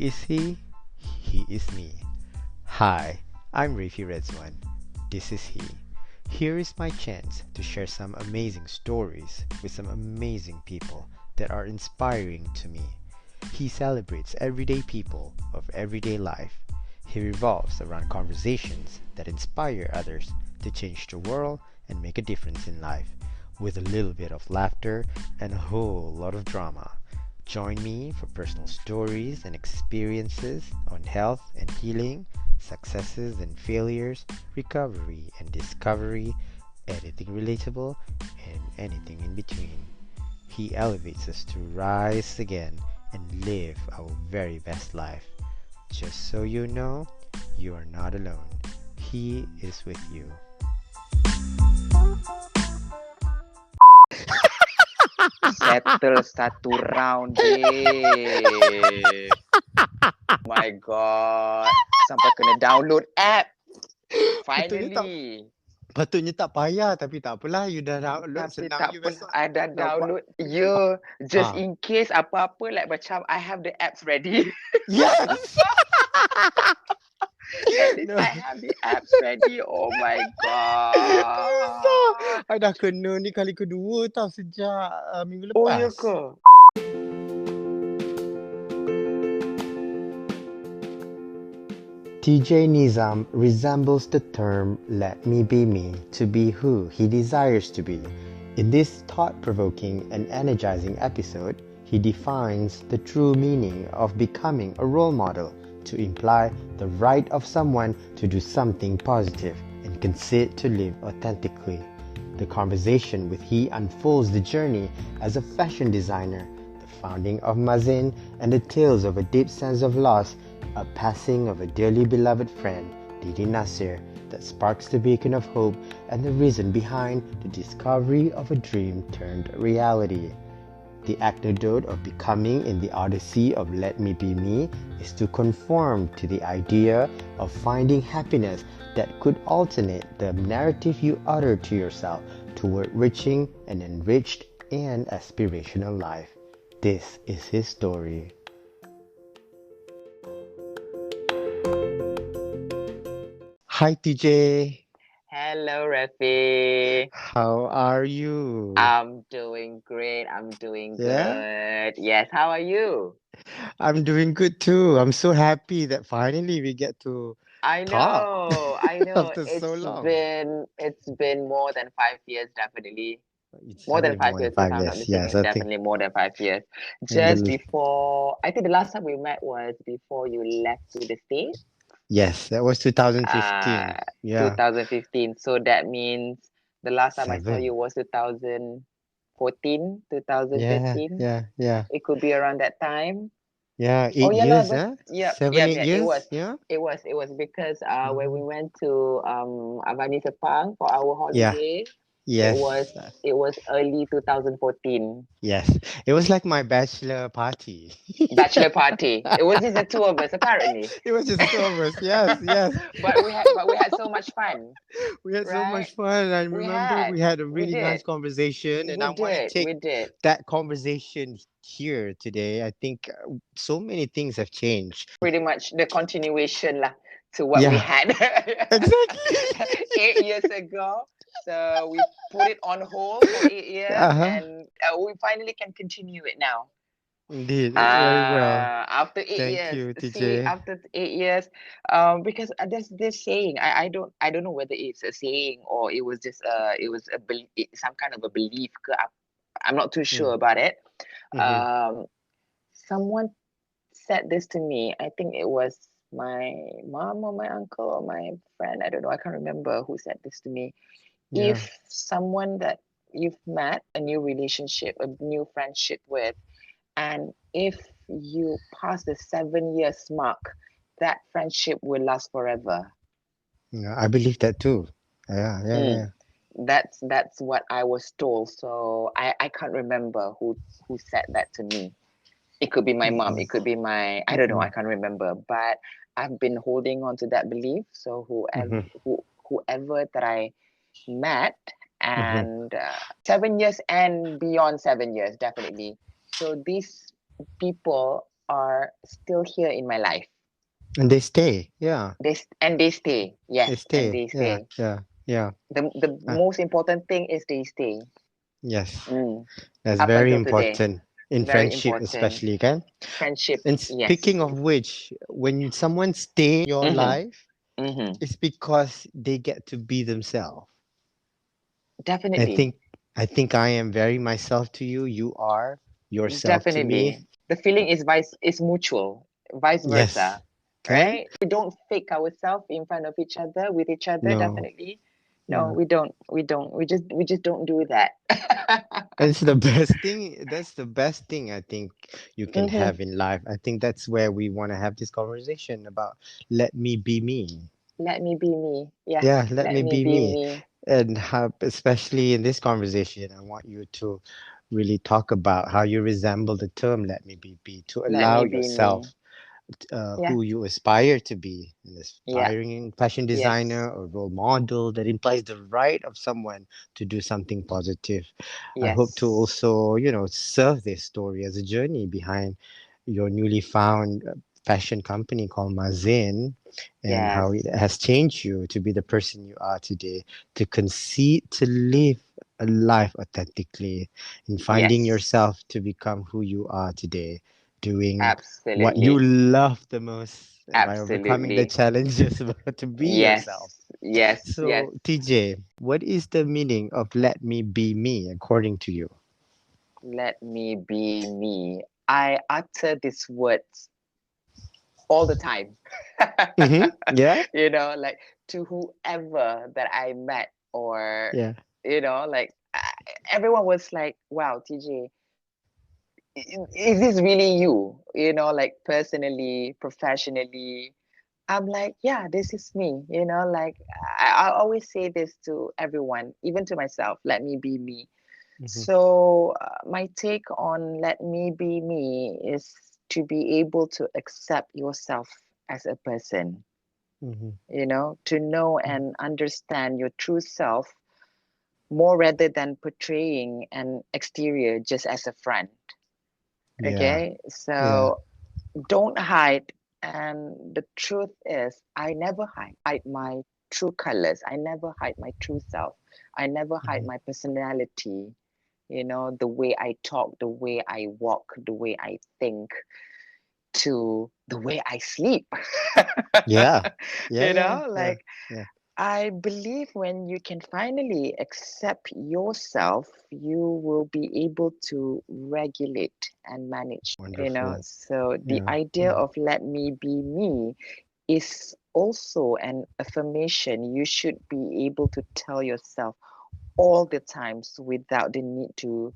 is he? He is me. Hi, I'm Rafi Redzwan. This is he. Here is my chance to share some amazing stories with some amazing people that are inspiring to me. He celebrates everyday people of everyday life. He revolves around conversations that inspire others to change the world and make a difference in life, with a little bit of laughter and a whole lot of drama. Join me for personal stories and experiences on health and healing, successes and failures, recovery and discovery, anything relatable, and anything in between. He elevates us to rise again and live our very best life. Just so you know, you are not alone. He is with you. Settle satu round, babe. My God. Sampai kena download app. Finally. Patutnya tak payah, tapi tak apalah. You dah download, Tapi senang tak you apa. besok. I dah Nampak. download. You, just Ah. in case apa-apa, like macam I have the apps ready. Yes! At least No. I have the apps ready. Oh my God. I dah kena ni kali kedua tau sejak minggu lepas. Oh, ya ke? Tj Nizam resembles the term "let me be me" to be who he desires to be. In this thought-provoking and energizing episode, he defines the true meaning of becoming a role model to imply the right of someone to do something positive and concede to live authentically. The conversation with he unfolds the journey as a fashion designer, the founding of Mazin, and the tales of a deep sense of loss, a passing of a dearly beloved friend, Didie Nasir, that sparks the beacon of hope and the reason behind the discovery of a dream turned reality. The anecdote of becoming in the odyssey of Let Me Be Me is to conform to the idea of finding happiness that could alternate the narrative you utter to yourself toward reaching an enriched and aspirational life. This is his story. Hi TJ. Hello, Rafi. How are you? I'm doing great. I'm doing Yeah? good. Yes, how are you? I'm doing good too. I'm so happy that finally we get to I talk know. after so It's long. been more than 5 years, definitely. It's More than definitely 5 more than years, if 5 I'm not years. Yes, mistaken. I think Definitely more than 5 years. in Just the before, I think the last time we met was before you left to the States. yes, that was 2015. Uh, Yeah, 2015. So that means the last time I saw 7. you was 2014, Yeah, 2015. yeah. It could be around that time. Yeah, Oh 8 yeah lah, years, but huh? yeah, 7, yeah, 8 yeah. years, yeah? It was because when we Mhm. went to Avani Sepang for our Yeah, holiday, it yes. was it was early 2014. Yes. It was like my bachelor party. Bachelor party. It was just the two of us apparently. It was just the two of us. Yes, yes. But we had so much fun, We had so right? much fun. I We remember had. we had a We really nice did. conversation, and We I want to did. take We did. that conversation here today. I think so many things have changed. Pretty much the continuation lah to what we Yeah, had exactly. 8 years ago. So we put it on hold for 8 years, Uh-huh. and we finally can continue it now. Indeed, very well. After eight Thank years, you, see, TJ. after 8 years, because there's this saying. I don't know whether it's a saying or some kind of a belief. I'm not too sure Mm. about it. Mm-hmm. Um, Someone said this to me. I think it was my mom or my uncle or my friend. I don't know. I can't remember who said this to me. Yeah. If someone that you've met a new relationship, a new friendship with, and if you pass the 7 years mark, that friendship will last forever. Yeah, I believe that too. Yeah, yeah, Mm. yeah. That's what I was told. So I can't remember who said that to me. It could be my mom. It Mm-mm. could be I don't know. I can't remember. But I've been holding on to that belief. So Mm-hmm. whoever that I met, Mm-hmm. and 7 years and beyond 7 years, definitely. So these people are still here in my life. And they stay. Yeah. They stay. They Yes, and stay. they Yeah. stay. Yeah. Yeah. The Uh, most important thing is they stay. yes. Mm, That's up very until today. important in Very friendship, important. especially, kan? Friendship. And Yes. speaking of which, when someone stay in your Mm-hmm. life, Mm-hmm. it's because they get to be themselves. I Definitely. think I think I am very myself to you. You are yourself to me. Definitely. The feeling is mutual, vice Yes. versa. Can? Right? We don't fake ourselves in front of each other, with each other, No. definitely. No, Yeah. we don't. We don't. We just don't do that. It's the best thing. That's the best thing I think you can Mm-hmm. have in life. I think that's where we want to have this conversation about let me be me. Let me be me. Yeah. Yeah, let Let me me be be me. me. And how, especially in this conversation, I want you to really talk about how you resemble the term let me be to Let allow me be me. yourself Yeah. who you aspire to be an Yeah. aspiring fashion Yes. designer or role model that implies the right of someone to do something positive. I hope to Yes. also, serve this story as a journey behind your newly found fashion company called Mazin and how it Yes. has changed you to be the person you are today, to concede to live a life authentically, in finding Yes. yourself to become who you are today, doing what you Absolutely. love the most and by overcoming the Absolutely. challenges to be yourself. Yes. Yes. Yes. So, TJ, what is the meaning of let me be me according to you? Let me be me. I utter these words all the time. Mm-hmm. Yeah. Like to whoever that I met, or, Yeah. like everyone was like, wow, TJ, is this really you? Like personally, professionally. I'm like, yeah, this is me. Like I always say this to everyone, even to myself, let me be me. Mm-hmm. So, my take on let me be me is to be able to accept yourself as a person, Mm-hmm. to know and understand your true self more, rather than portraying an exterior just as a front. Yeah. Okay. Yeah. So, don't hide. And the truth is, I never hide my true colors. I never hide my true self. I never hide Mm-hmm. my personality, the way I talk, the way I walk, the way I think, to the way I sleep. Yeah. Yeah. Yeah. Yeah. Like, Yeah. I believe when you can finally accept yourself, you will be able to regulate and manage, Wonderful. So the Yeah. idea Yeah. of let me be me is also an affirmation you should be able to tell yourself all the times, without the need to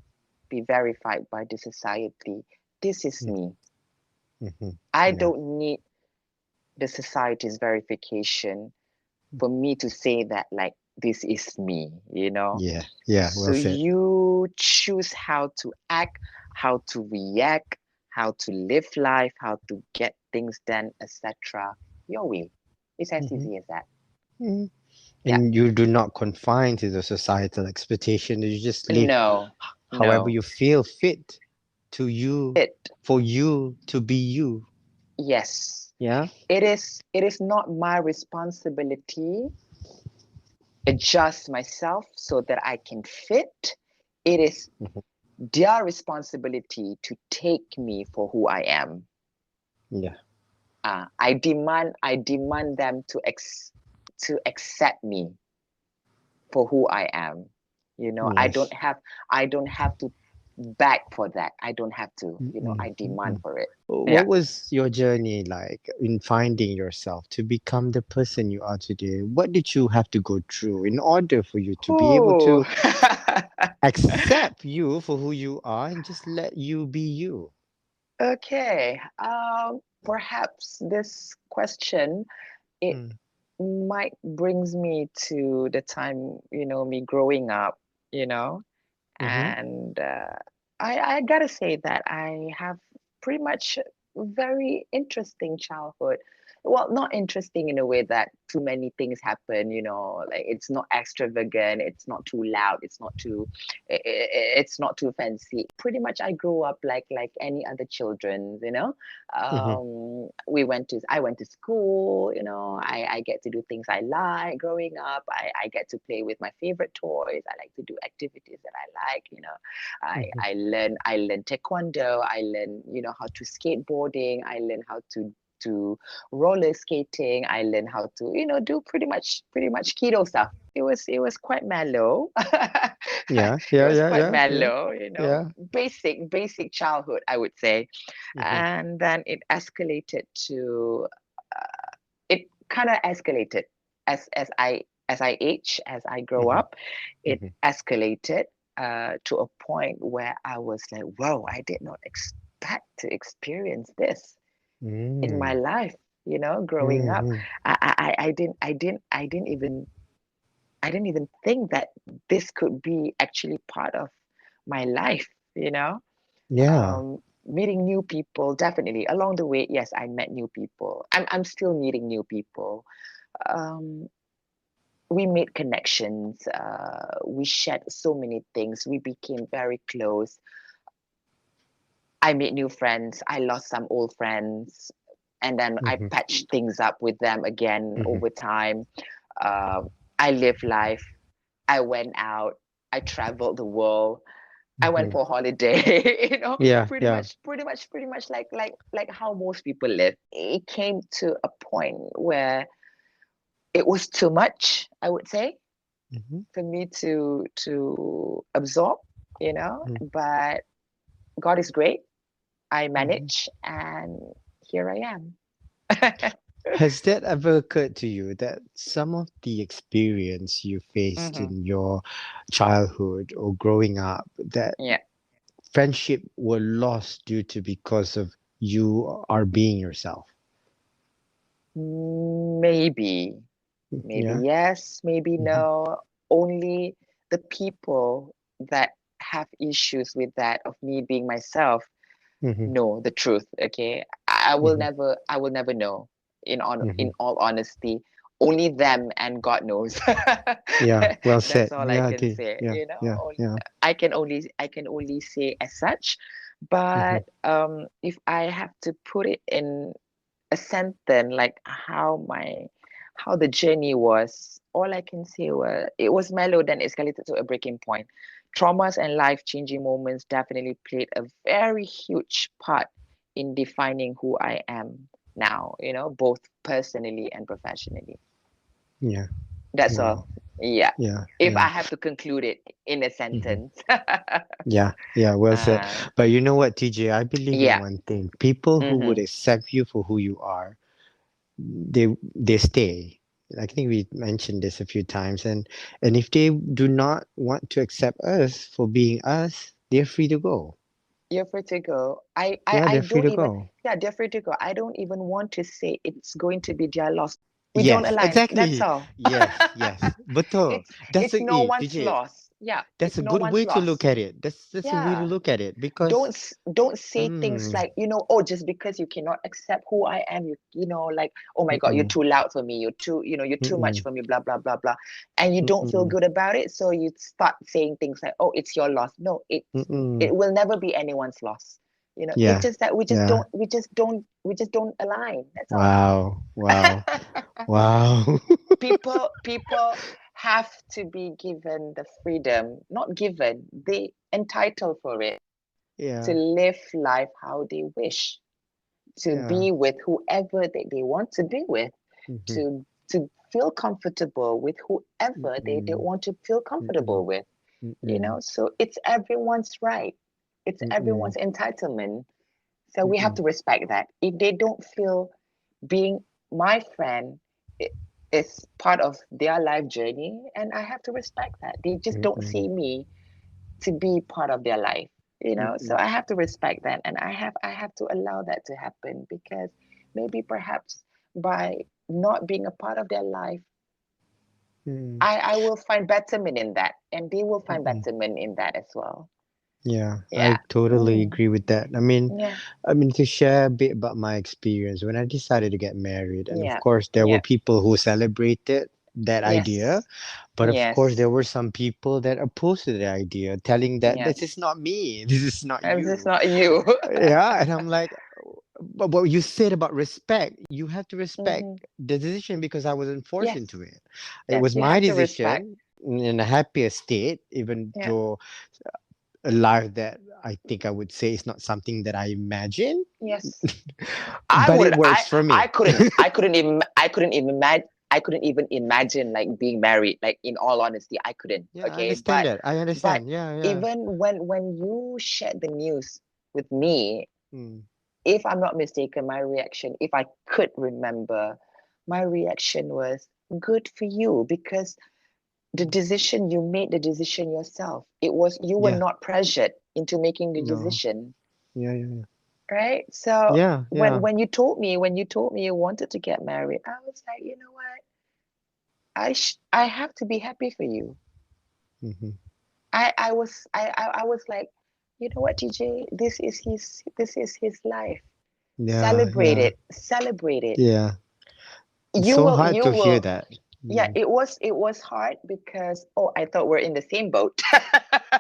be verified by the society. This is me. Mm-hmm. I Yeah. don't need the society's verification for me to say that, like, this is me. Yeah. Yeah. So Well said. you choose how to act, how to react, how to live life, how to get things done, etc. Your way. It's as Mm-hmm. easy as that. Mm-hmm. Yeah. And you do not confine to the societal expectation. You just live No, however no. you feel fit to you, It, for you to be you. yes. Yeah. It is not my responsibility adjust myself so that I can fit. It is Mhm. their responsibility to take me for who I am. Yeah. I demand them to accept me for who I am. I don't Yes. have to beg for that. I don't have to. Mm-mm, I demand mm-mm. for it. Yeah. What was your journey like in finding yourself to become the person you are today? What did you have to go through in order for you to be able Ooh. to accept you for who you are and just let you be you? Okay. Perhaps this question, it Mm, might brings me to the time, me growing up, you know, mm-hmm, and I gotta say that I have pretty much very interesting childhood. well, not interesting in a way that too many things happen, you know, like it's not extravagant, it's not too loud, it's not too fancy. Pretty much I grew up like any other children, you know. Mm-hmm. I went to school, you know, I get to do things I like growing up. I get to play with my favorite toys. I like to do activities that I like, you know. Mm-hmm. I learn taekwondo, I learn, you know, how to skateboarding, I learn how to roller skating, I learned how to, you know, do pretty much keto stuff. It was quite mellow. Yeah, It yeah, was yeah, quite yeah, yeah, mellow, you know, yeah. basic childhood, I would say. Mm-hmm. And then it escalated to it kind of escalated as I age, as I grow Mm-hmm. up. It Mm-hmm. escalated to a point where I was like, whoa, I did not expect to experience this in my Mm. life, you know, growing up. Mm-hmm. I didn't even think that this could be actually part of my life, you know. Yeah. Meeting new people, definitely along the way. Yes, I met new people. I'm still meeting new people. um, we made connections. We shared so many things. We became very close. I made new friends. I lost some old friends, and then I Mm-hmm. patched things up with them again Mm-hmm. over time. Uh, I lived life. I went out. I traveled the world. I went Mm-hmm. for holiday. You know, Yeah, yeah. pretty much like how most people live. It came to a point where it was too much, I would say, Mm-hmm. for me to absorb. You know, but God is great. I Mm-hmm. manage, and here I am. Has that ever occurred to you that some of the experience you faced Hmm. in your childhood or growing up, that Yeah, friendship were lost due to because of you are being yourself? maybe, maybe Yeah. yes, maybe Mm-hmm. no. Only the people that have issues with that of me being myself Mm-hmm. know the truth. Okay, Mm-hmm. I will never know. Mm-hmm. In all honesty, only them and God knows. Yeah. Well That's said. all I Yeah. can Okay. say. Yeah. You know, Yeah. Yeah. I can only say as such. Mm-hmm. But if I have to put it in a sentence, like how the journey was, all I can say was it was mellow, then escalated to a breaking point. Traumas and life changing moments definitely played a very huge part in defining who I am now, you know, both personally and professionally. Yeah. That's all. Wow. Yeah. Yeah. If I Yeah. have to conclude it in a Mm-hmm. sentence. Yeah, yeah, well said. uh, But you know what, TJ? I believe in yeah. one thing. People who would Mm-hmm. accept you for who you are, they stay. I think we mentioned this a few times, and if they do not want to accept us for being us, they're free to go. You're free to go. Yeah, I they're free don't to even, go. yeah, they're free to go. I don't even want to say it's going to be their loss. We don't Yes, align. That's exactly. all. Yes, yes. Betul. That's It's a no one's TJ. loss. Yeah, That's it's a no good one's way to loss. look at it. That's a way to Yeah. look at it because Don't say things mm, like, you know, oh, just because you cannot accept who I am, you know, like, oh my God, you're mm-mm, too loud for me, you're too, you know, you're too much mm-mm, for me, blah blah blah blah, and you don't feel mm-mm, good about it, so you start saying things like, oh, it's your loss. No, mm-mm. it will never be anyone's loss. You know, it's Yeah, just that yeah. we just don't align. That's all. Wow, wow, wow. People have to be given the freedom, not given, they entitled for it, to Yeah, live life how they wish, to yeah. be with whoever they want to be with, Mm-hmm. to feel comfortable with whoever they Mm-mm, want to feel mm-mm, comfortable with, you mm-mm, know. So it's everyone's right, it's mm-mm, everyone's entitlement. So we have mm-mm, to respect that. If they don't feel being my friend is part of their life journey, and I have to respect that. They just don't mm-mm, see me to be part of their life, you know. So mm-mm, I have to respect that, and I have to allow that to happen, because maybe perhaps by not being a part of their life, mm-mm, I will find betterment in that, and they will find mm-mm. betterment in that as well. Yeah, Yeah. I totally Mm, agree with that. yeah. I mean to share a bit about my experience when I decided to get married, and of Yeah. course there were Yeah. people who celebrated that idea, Yes. but of course Yes. there were some people that opposed to the idea, telling that this is Yes. not me, this is not And this is you. not you. Yeah, and I'm like, but what you said about respect, you have to respect Hmm. the decision because I wasn't forced Yes. into it. It Yes. was You my have to respect. decision in a happier state, even Yeah. though a life that I think I would say is not something that I imagine, Yes. I but it would. works for I me. couldn't. I couldn't even. I couldn't even imagine. I couldn't even imagine like being married. Like in all honesty, I couldn't. Yeah, I Okay, understand that. I but understand. Yeah, yeah. even when you shared the news with me, Mm, if I'm not mistaken, my reaction, if I could remember, my reaction was good for you because the mm. decision you made the decision yourself. It was you were Yeah, not pressured into making the no. decision, Yeah, yeah, yeah. right? So Yeah, yeah. when you told me you wanted to get married, I was like, you know what? I have to be happy for you. Hmm. I was like, you know what, TJ, this is his life. Yeah, Celebrate yeah, it. Celebrate it. yeah. It's so hard You to hear will that. yeah, Mm. it was hard because oh, I thought we're in the same boat.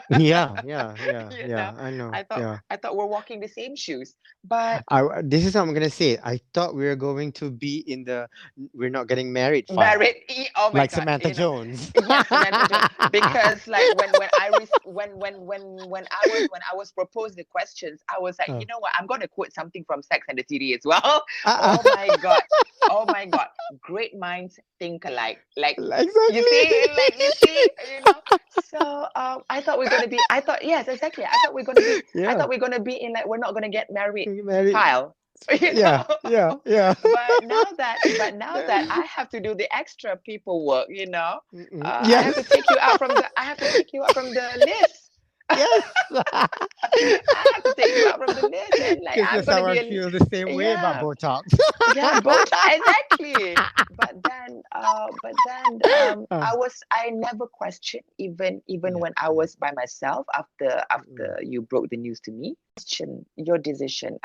Yeah, yeah, yeah, You yeah. know, I know. Yeah. I thought we're walking the same shoes. But This is what I'm gonna say. I thought we were going to be in the we're not getting married file, married, oh my like God, Samantha you know, Jones. yes, Samantha Jones. Because like when I when I was proposed the questions, I was like, you Uh, know what, I'm gonna quote something from Sex and the City as well. Oh uh, my God. Oh my God. Great minds think alike. Like you exactly. see, you know. So I thought we're gonna be I thought yes, exactly. I Yeah, thought we're gonna be in like we're not gonna get married getting married. file. You Yeah, yeah, know. yeah. But now that I have to do the extra paperwork, you know, Mm-mm. I have to Yes, take you out from the I have to take you out from the list. yes. I have to take you out from the list, and like Because I'm that's gonna how be I a feel the same way about yeah. Botox. Yeah, both exactly. Uh, I never questioned even yeah, when I yeah. was by myself Mm-mm. after you broke the news to me. Question your decision.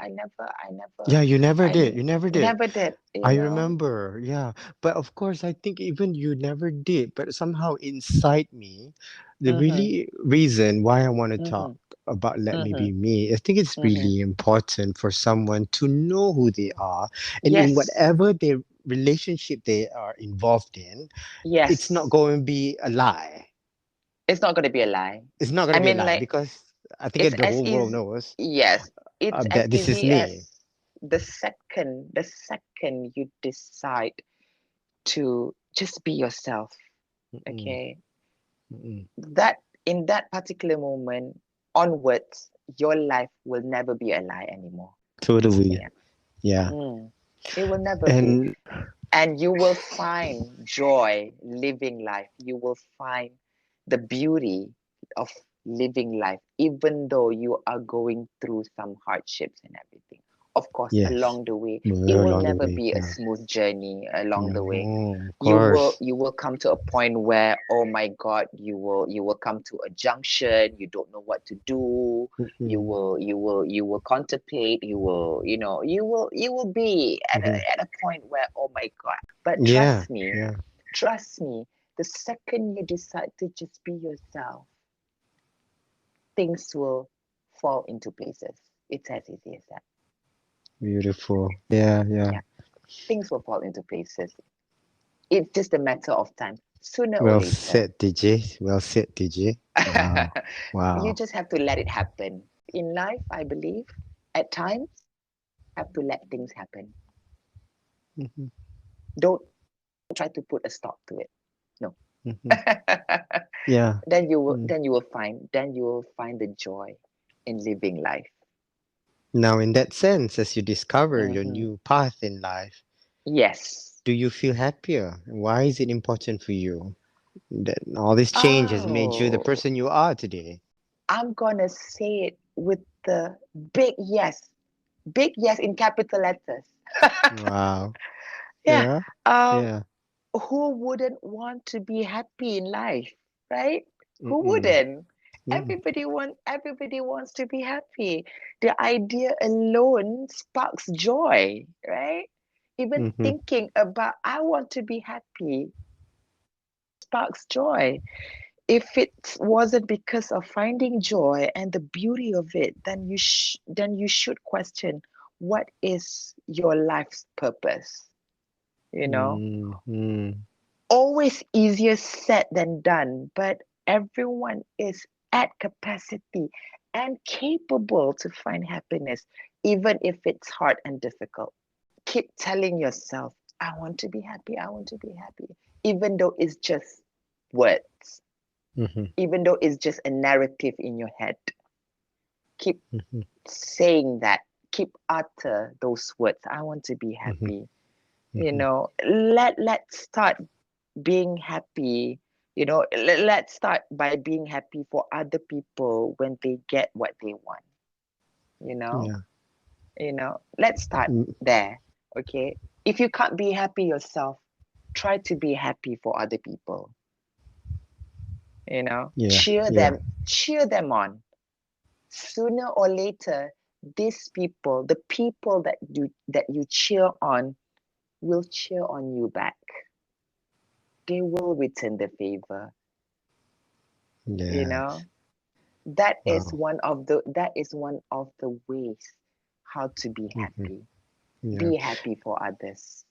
Yeah, you never I did. You never did. never did, you I know. remember, yeah. But of course, I think even you never did. But somehow inside me, the Mm-hmm. really reason why I want to talk Mm-hmm. about Let Me Mm-hmm. Be Me, I think it's Mm-hmm. really important for someone to know who they are. And in Yes. whatever their relationship they are involved in, it's not Yes. going to be a lie. It's not gonna be a lie. It's not going I to be a mean, lie like because I think it's the as whole world easy. knows Yes, it's as that this is easy me. as the second you decide to just be yourself, Mm-mm, okay, mm-mm. that in that particular moment onwards your life will never be a lie anymore. Totally. Yeah. Yeah. It will never be. And And you will find joy living life. You will find the beauty of living life even though you are going through some hardships and everything. Of course, yes, along the way it we're will along the never way. be a Yeah. smooth journey. Along the way No, of course. you will come to a point where oh my God, you will come to a junction, you don't know what to do. Mm-mm, You will contemplate, you will, you know, you will be mm-hmm. at a point where oh my God. But Yeah, yeah, trust me, the second you decide to just be yourself, things will fall into places. It's as easy as that. beautiful. Yeah, yeah. Yeah, things will fall into places. It's just a matter of time, sooner or Well later. said, DJ. Well said, DJ. Wow, You wow. just have to let it happen. In life, I believe, at times, have to let things happen. Mm-hmm, Don't try to put a stop to it. No. mm-hmm. Yeah. Mm. Then you will find the joy in living life. Now, in that sense, as you discover your Hmm. new path in life, Yes. do you feel happier? Why is it important for you that all this change has made you the Oh, person you are today? I'm gonna say it with the big yes. Big yes in capital letters. Wow. Yeah. Yeah, Um, yeah. who wouldn't want to be happy in life, right? Who Mm-mm. wouldn't? Yeah. Everybody wants to be happy. The idea alone sparks joy, right? Even Mm-hmm. thinking about I want to be happy sparks joy. If it wasn't because of finding joy and the beauty of it, then you should question what is your life's purpose, you know? Mm-hmm. Always easier said than done, but everyone is at capacity and capable to find happiness, even if it's hard and difficult. Keep telling yourself, I want to be happy, I want to be happy, even though it's just words, Mm-hmm. even though it's just a narrative in your head. Keep Mm-hmm. saying that, keep utter those words, I want to be Mm-hmm. happy. Mm-hmm. Let's start being happy. Let's start by being happy for other people when they get what they want. you know Yeah. let's start Mm, there. Okay, if you can't be happy yourself, try to be happy for other people. yeah. Cheer Yeah. them on. Sooner or later, these people, the people that you cheer on, will cheer on you back. They will return the favor. you Yeah. know that is Wow. one of the ways how to be Mm-hmm. happy. Yeah. Be happy for others.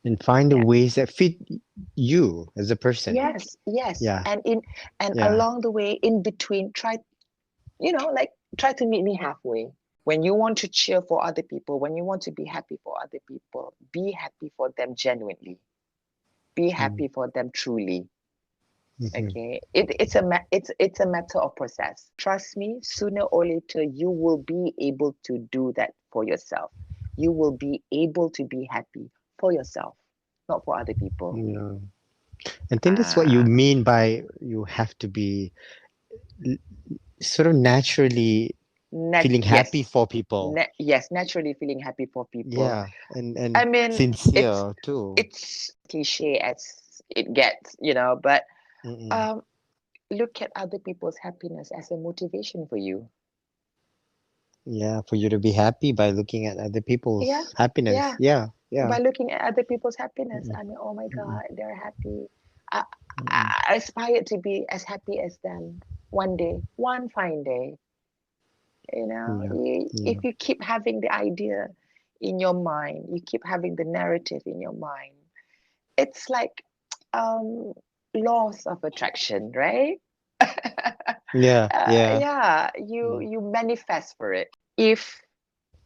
And find the Yeah. ways that fit you as a person. Yes, Yeah. and Yeah. along the way, in between, try to meet me halfway. When you want to cheer for other people, when you want to be happy for other people, be happy for them genuinely. Be Mm-hmm. happy for them truly. Mm-hmm. Okay, it's a matter of process. Trust me, sooner or later you will be able to do that for yourself. You will be able to be happy for yourself, not for other people. Yeah. I think that's what you uh mean by you have to be sort of naturally feeling happy yes, for people. yes, naturally feeling happy for people. Yeah. And I mean, it's sincere too. it's cliche as it gets, but Mm-mm. um look at other people's happiness as a motivation for you. Yeah, for you to be happy by looking at other Yeah, people's happiness. yeah. Yeah. Yeah. By looking at other people's happiness, Mm-mm. I mean, oh my Mm-mm. God, they're happy. I, Mm-mm. I aspire to be as happy as them one day, one fine day. Yeah. Yeah. If you keep having the idea in your mind, you keep having the narrative in your mind, it's like um, laws of attraction, right? Yeah. Yeah. Yeah, you Yeah. you manifest for it. If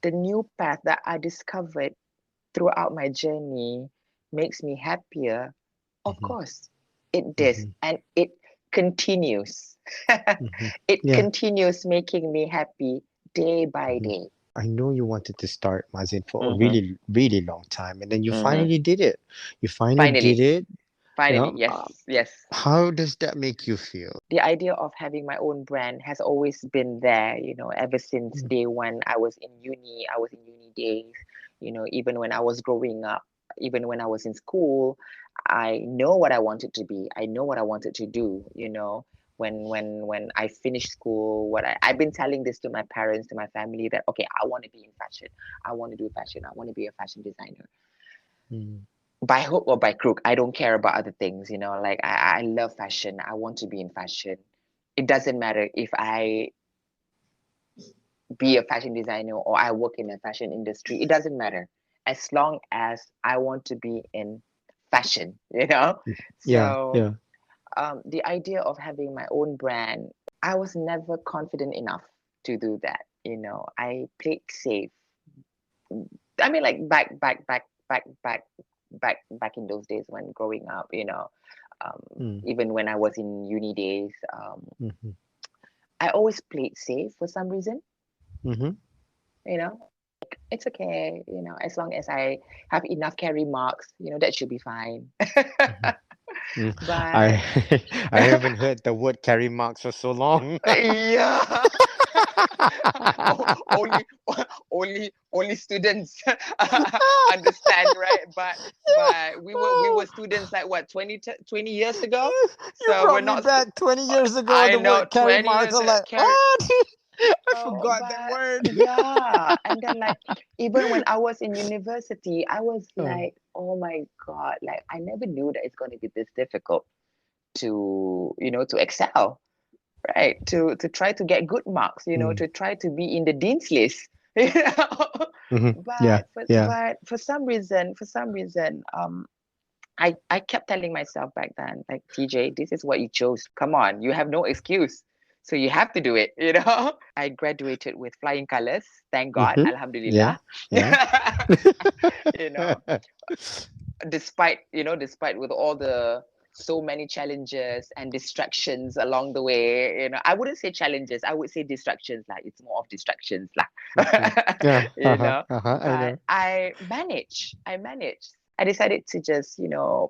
the new path that I discovered throughout my journey makes me happier, of Mm-hmm. course it does, Mm-hmm. and it continues. Mm-hmm. It Yeah. continues making me happy day by Mm-hmm. day. I know you wanted to start Mazin for a Mm-hmm, really, really long time, and then you mm-hmm. finally did it. You finally did Finally, it. You finally, know, yes, yes. how does that make you feel? The idea of having my own brand has always been there, ever since day one. I was in uni days, even when I was growing up, even when I was in school. I know what I wanted to be. I know what I wanted to do, when I finished school. I've been telling this to my parents, to my family, that okay, I want to be in fashion. I want to do fashion. I want to be a fashion designer. Mm, By hook or by crook, I don't care about other things, like I love fashion. I want to be in fashion. It doesn't matter if I be a fashion designer or I work in a fashion industry. It doesn't matter as long as I want to be in fashion, yeah, So yeah. the idea of having my own brand, I was never confident enough to do that. I played safe. I mean, like back in those days when growing up, Mm, even when I was in uni days, mm-hmm, I always played safe for some reason. mm-hmm, It's okay, as long as I have enough carry marks, that should be fine. mm-hmm. Mm. I But I haven't heard the word carry marks for so long. yeah, only only students understand, right? But we were students like what, 20 years ago, You so we're brought me not back 20 years ago. I The know, word carry 20 marks. years I'm like, carry. what? I Oh, forgot that but word. yeah, and then like even when I was in university, I was Oh. like, oh my God, like I never knew that it's going to be this difficult to, to excel, right? To try to get good marks, Mm. to try to be in the dean's list, you know. Hmm. Yeah, But for yeah. but for some reason, I kept telling myself back then, like, TJ, this is what you chose. Come on, you have no excuse. So you have to do it, you know? I graduated with flying colors. Thank God. Hmm. Yeah, Alhamdulillah. yeah. You know, despite with all the so many challenges and distractions along the way, I wouldn't say challenges, I would say distractions. Like, it's more of distractions, Mhm. Yeah, you know. I But know. I decided to just,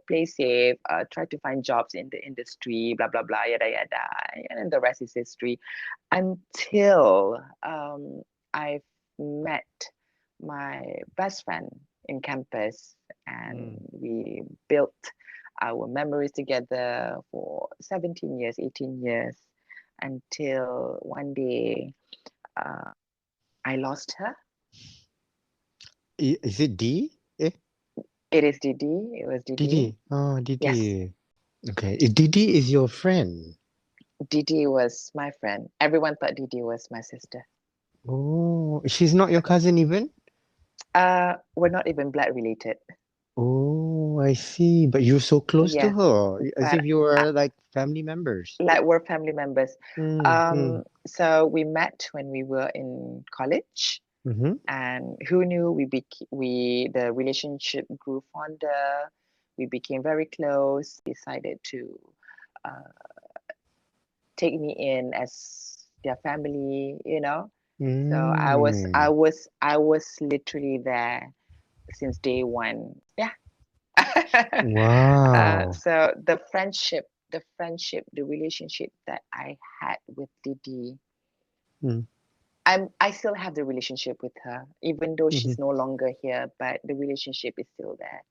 play safe, try to find jobs in the industry, blah blah blah, yada yada, and then the rest is history. Until I've met my best friend in campus, and Mm. we built our memories together for 17 years, 18 years, until one day uh, I lost her. Is it D? Eh? It is Didi. It was Didi. Didi. Oh, Yes, Didi. Okay. Didi is your friend. Didi was my friend. Everyone thought Didi was my sister. Oh, she's not your cousin even? We're not even blood related. Oh, I see. But you're so close to Yeah, her, as if but you were like family members. like we're family members. Mm, mm, So we met when we were in college, mm-hmm. and who knew the relationship grew fonder. We became very close. Decided to uh, take me in as their family, So I was I Mm. was I was literally there since day one. Yeah. Wow. So the relationship that I had with Didi, Mm, I still have the relationship with her, even though mm-hmm. she's no longer here, but the relationship is still there.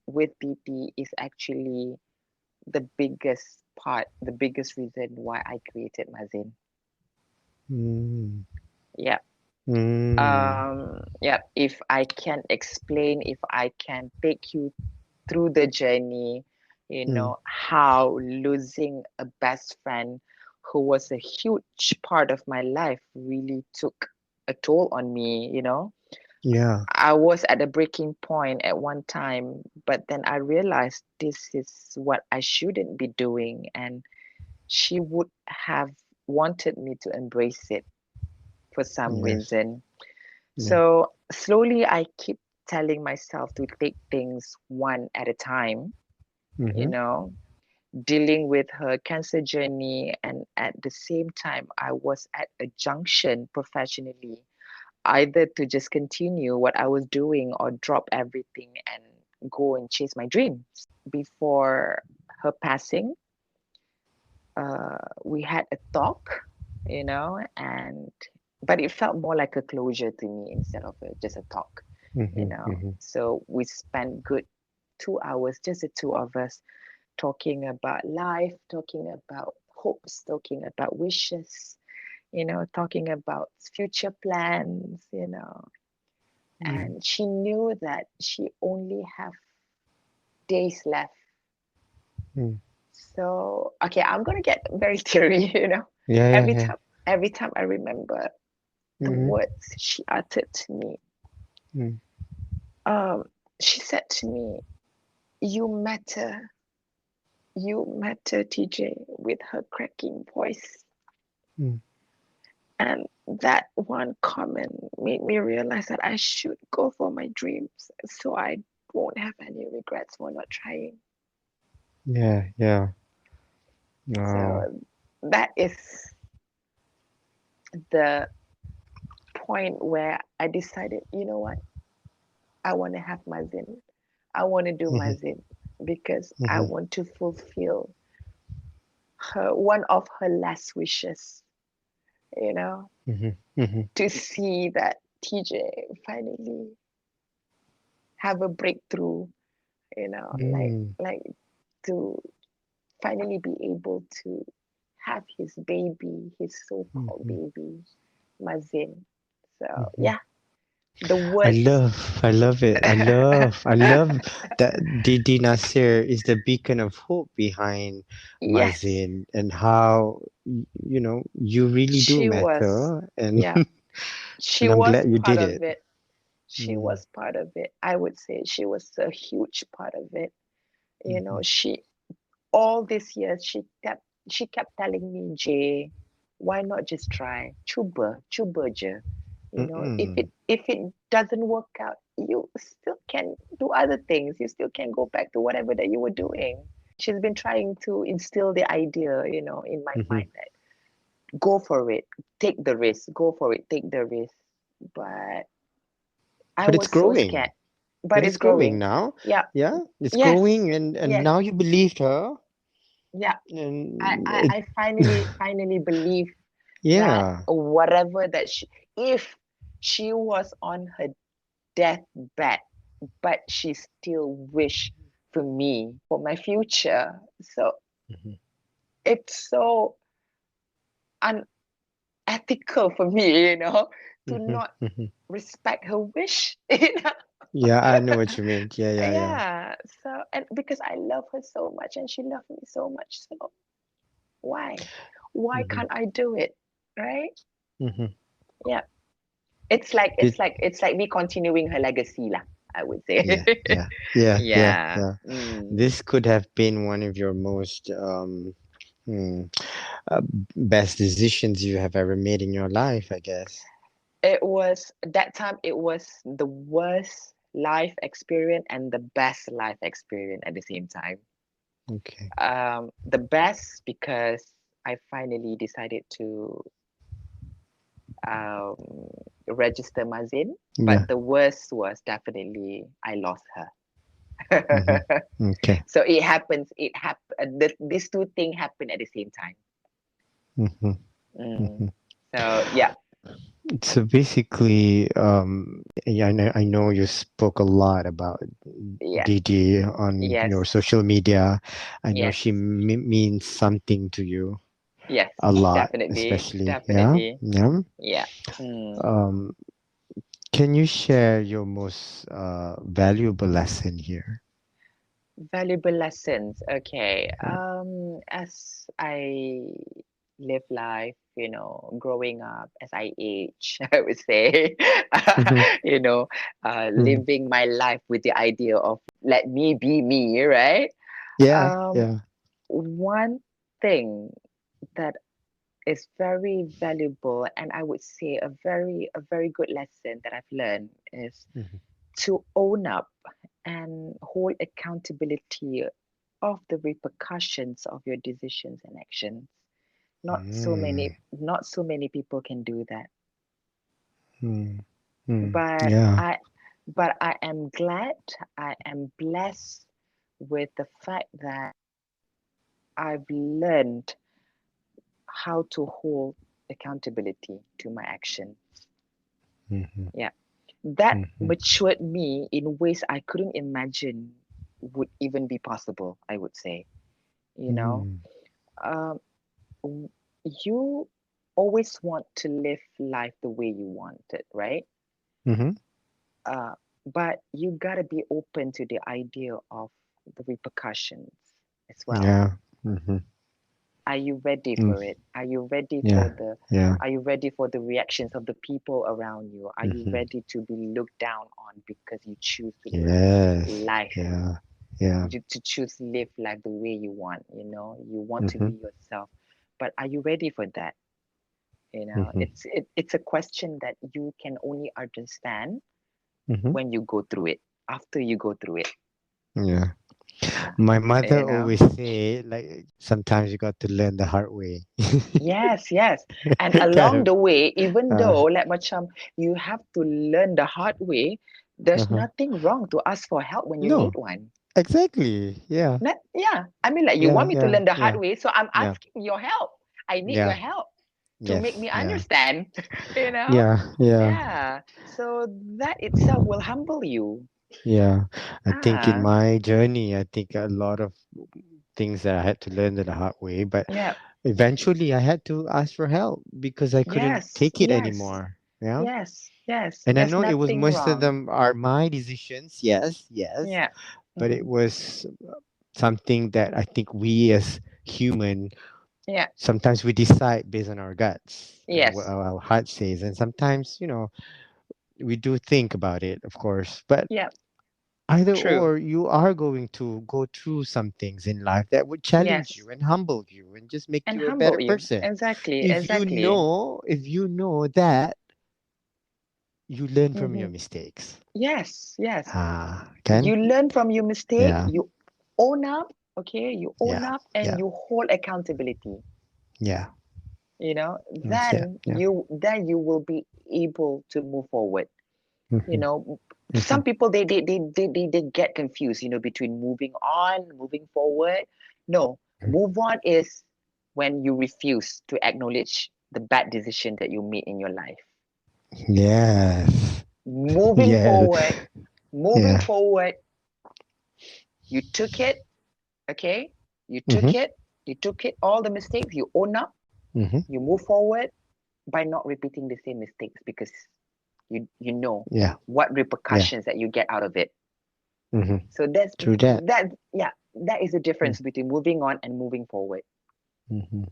With Didi is actually the biggest reason why I created Mazin. Mm, Yeah. mm, Yeah. If I can explain, if I can take you through the journey, mm. how losing a best friend who was a huge part of my life really took a toll on me. Yeah. I was at a breaking point at one time, but then I realized this is what I shouldn't be doing. And she would have wanted me to embrace it for some Yes. reason. Yeah. So slowly, I keep telling myself to take things one at a time, you Mm-hmm. know, dealing with her cancer journey. And at the same time, I was at a junction professionally, either to just continue what I was doing or drop everything and go and chase my dreams. Before her passing, we had a talk, and but it felt more like a closure to me instead of just a talk. Mm-hmm. Mm-hmm. So we spent good 2 hours, just the two of us, talking about life, talking about hopes, talking about wishes, talking about future plans. Mm, And she knew that she only have days left. mm. So, okay, I'm gonna get very teary. Yeah, yeah, Every yeah. time, every time I remember the Mm-hmm. words she uttered to me. Mm, Um, she said to me, "You matter, you matter, TJ," with her cracking voice. mm. And that one comment made me realize that I should go for my dreams so I won't have any regrets for not trying. Yeah, yeah. Wow. So that is the point where I decided, you know what? I want to have Mazin. I want to do Mm-hmm. Mazin because I Mm-hmm. want to fulfill one of her last wishes, you know, Mhm. Mhm. to see that TJ finally have a breakthrough, Mm. like to finally be able to have his baby, his so-called Mhm. baby, Mazin. So Mhm. yeah, the worst. I love it. I love that Didie Nasir is the beacon of hope behind Yes, Mazin, and how you really do she was. matter, and Yeah, she and I'm was glad you part did of it. it. She Mm. was part of it. I would say she was a huge part of it. Mhm. She all these years she kept telling me, Jay, why not just try? Cuba je. Mm-mm. If it doesn't work out, you still can do other things. You still can go back to whatever that you were doing. She's been trying to instill the idea, in my Mhm. mind that go for it, take the risk, go for it, take the risk. But I But it's was so scared. growing. But But it's it's growing growing. now. Yeah. Yeah, it's Yes. growing, and Yes. now you believed her, Yeah. and it, I finally believe that yeah. whatever that if she was on her deathbed, but she still wished for me, for my future. So Mhm. it's so unethical for me, to Mhm. not Mhm. respect her wish, Yeah, I know what you mean. Yeah, yeah, yeah. Yeah. So, and because I love her so much and she loved me so much, so why? Why Mhm. can't I do it? Right? Mhm. Yeah. It's like Did me continuing her legacy lah, I would say. Yeah, yeah, yeah, yeah, Yeah. yeah. Mm. This could have been one of your most hmm, uh, best decisions you have ever made in your life, I guess. It was that time it was the worst life experience and the best life experience at the same time. Okay. The best because I finally decided to um, register Mazin, but Yeah. the worst was definitely I lost Mm-hmm. her. Okay. So it happens. These two things happen at the same time. Mm-hmm. Mm. Mm-hmm. So yeah, So basically, yeah, I know you spoke a lot about yeah, Didi on your yes, social media. I know yes, she means something to you yes, a lot, definitely, especially. Yeah, definitely, yeah. yeah. Mm. Um, can you share your most valuable lesson here? Valuable lessons. Okay. Yeah. As I live life, growing up, as I age, I would say, Mm-hmm. you know, Mm-hmm. living my life with the idea of let me be me, right? Yeah, Um, yeah. One thing that is very valuable, and I would say a very good lesson that I've learned is Mm-hmm. to own up and hold accountability of the repercussions of your decisions and actions. Mm. Not so many people can do that. Mm. Mm. But Yeah. I am glad, I am blessed with the fact that I've learned how to hold accountability to my action. Mm-hmm. Yeah. That Mm-hmm. matured me in ways I couldn't imagine would even be possible, I would say. You know, Mm. um, w- you always want to live life the way you want it, right? Mm-hmm. Uh, but you gotta be open to the idea of the repercussions as well. Yeah. Mm-hmm. Are you ready Mm. for it? Yeah. Yeah. Are you ready for the reactions of the people around you? Are you Mm-hmm. ready to be looked down on because you choose to live Yes. life, Yeah. Yeah. to choose to live life the way you want, you want to Mm-hmm. be yourself. But are you ready for that? Mm-hmm. It's a question that you can only understand Mm-hmm. when you go through it, after you go through it. Yeah. My mother You know? always say, like, sometimes you got to learn the hard way. Yes, yes. And Kind along of. the way, even Uh, though like macam you have to learn the hard way, there's uh-huh. nothing wrong to ask for help when you need No. one. Exactly. Yeah. Yeah. I mean, like you Yeah. want me to Yeah. learn the hard Yeah. way, so I'm Yeah. asking your help. I need your Yeah. help. to make Yes. me Yeah. understand, you know? Yeah. Yeah. Yeah. So that itself will humble you. Yeah. I think in Ah, my journey, I think a lot of things that I had to learn the hard way, but yeah. eventually I had to ask for help because I couldn't Yes, take it yes, anymore. Yeah. yes, yes. And I There's know it was nothing most of wrong. them are my decisions. Yes. Yes. Yeah. But it Mm-hmm. was something that I think we as human Yeah. sometimes we decide based on our guts and what Yes. our heart says, and sometimes we do think about it, of course, but Yeah. either True. or, you are going to go through some things in life that would challenge Yes. you and humble you and just make And you a better humble you. person. Exactly. If you Exactly. know, if you know that you learn from your Mm-hmm. mistakes. Yes. Yes. Can You learn from your mistake. yeah, You own up. Okay. You own yeah, up and yeah, you hold accountability. yeah. You know, That's it. Yeah. then you will be able to move forward. You Hmm. know, Hmm. some people they get confused, between moving on, moving forward. No, move on is when you refuse to acknowledge the bad decision that you made in your life. Yes. moving Yes. forward moving Yeah. forward you took it. Okay, you Hmm. took it. You took it, all the mistakes, you own up. Hmm. You move forward by not repeating the same mistakes, because you know Yeah. what Yeah. repercussions that you get out of it. Hmm. So True that. that is the difference between moving on and moving forward. Mm-hmm.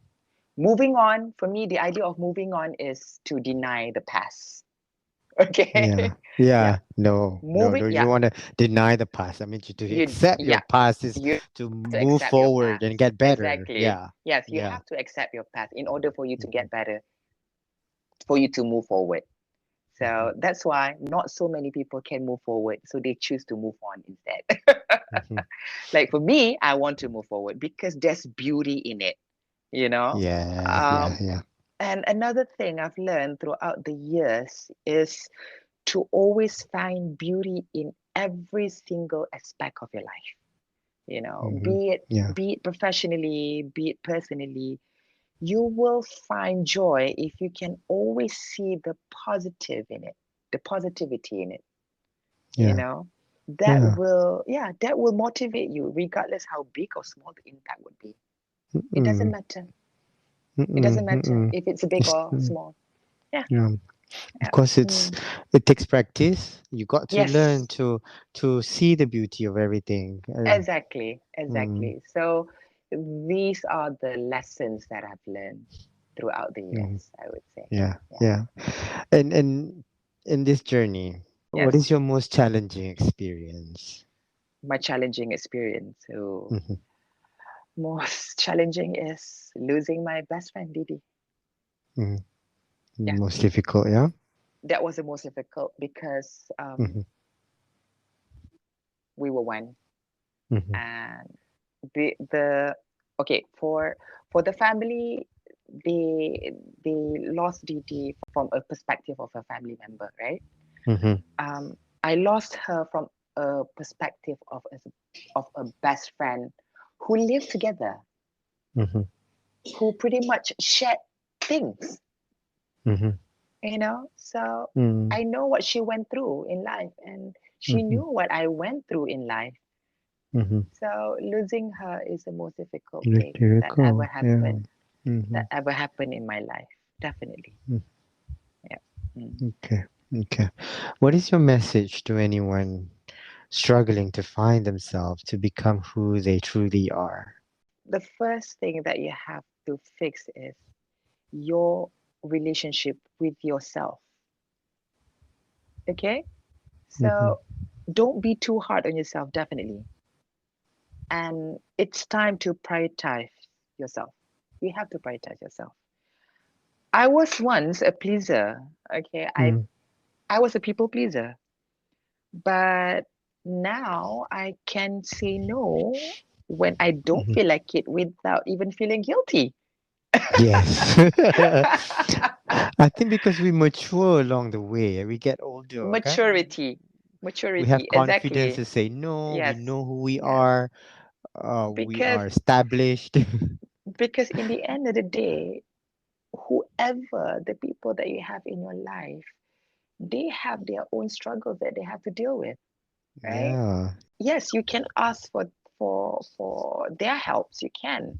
Moving on, for me, the idea of moving on is to deny the past. Okay. Yeah. Yeah. Yeah. No, no, Moving, no. You yeah. want to deny the past. I mean, to You accept your yeah, past is you to have to move accept your forward and past. get better. Exactly. Yeah. Yes, you Yeah. have to accept your past in order for you to Hmm. get better, for you to move forward. Hmm. So that's why not so many people can move forward. So they choose to move on instead. Hmm. Like for me, I want to move forward because there's beauty in it, you know. Yeah. Yeah. Um, Yeah. and another thing I've learned throughout the years is to always find beauty in every single aspect of your life. Hmm. Be it Yeah. professionally, be it personally, you will find joy if you can always see the positive in it, the positivity in it, you Yeah. know. That Yeah. will, yeah, that will motivate you regardless how big or small the impact would be. It doesn't Mm-mm. matter. It Mm-mm. doesn't matter Mm-mm. if it's big It's, or small. Yeah. yeah. Of Yeah. course, Mm. it takes practice. You got to learn Yes, to see the beauty of everything. exactly, Mm, exactly. So these are the lessons that I've learned throughout the mm, years, I would say. yeah, Yeah. yeah. And in this journey, what Yes. is your most challenging experience? My challenging experience. So Hmm. most challenging is losing my best friend, Didi. Hmm. Yeah, Most difficult, yeah. that was the most difficult because Hmm. we were one, Hmm. and the okay, for the family, they lost Didi from a perspective of a family member, right? Hmm. I lost her from a perspective of a best friend who lived together, Hmm. who pretty much shared things, Hmm. So Hmm. I know what she went through in life, and she Hmm. knew what I went through in life. Hmm. So losing her is the most difficult thing that ever Difficult, yeah. happened, Hmm. in my life. Definitely. Yeah. Mm. Okay, okay. What is your message to anyone struggling to find themselves to become who they truly are? The first thing that you have to fix is your relationship with yourself. Okay? Hmm. So don't be too hard on yourself, definitely. And it's time to prioritize yourself. You have to prioritize yourself. I was once a pleaser. Okay, Mm. I was a people pleaser, but now I can say no when I don't Mhm. feel like it without even feeling guilty. Yes. I think because we mature along the way, we get older, okay? Maturity, We have confidence exactly. to say no, we Yes, know who we yeah. are, we Because are established. because in the end of the day, whoever the people that you have in your life, they have their own struggles that they have to deal with, right? Yeah. Yes, you can ask for their helps. You can,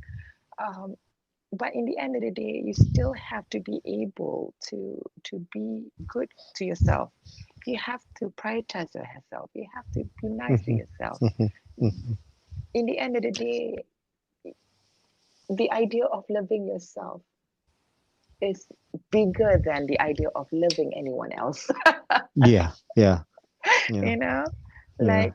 um, but in the end of the day, you still have to be able to be good to yourself. You have to prioritize yourself. You have to be nice to Mhm, yourself. mhm, mhm. In the end of the day, the idea of loving yourself is bigger than the idea of loving anyone else. Yeah, yeah, yeah, You know, yeah. like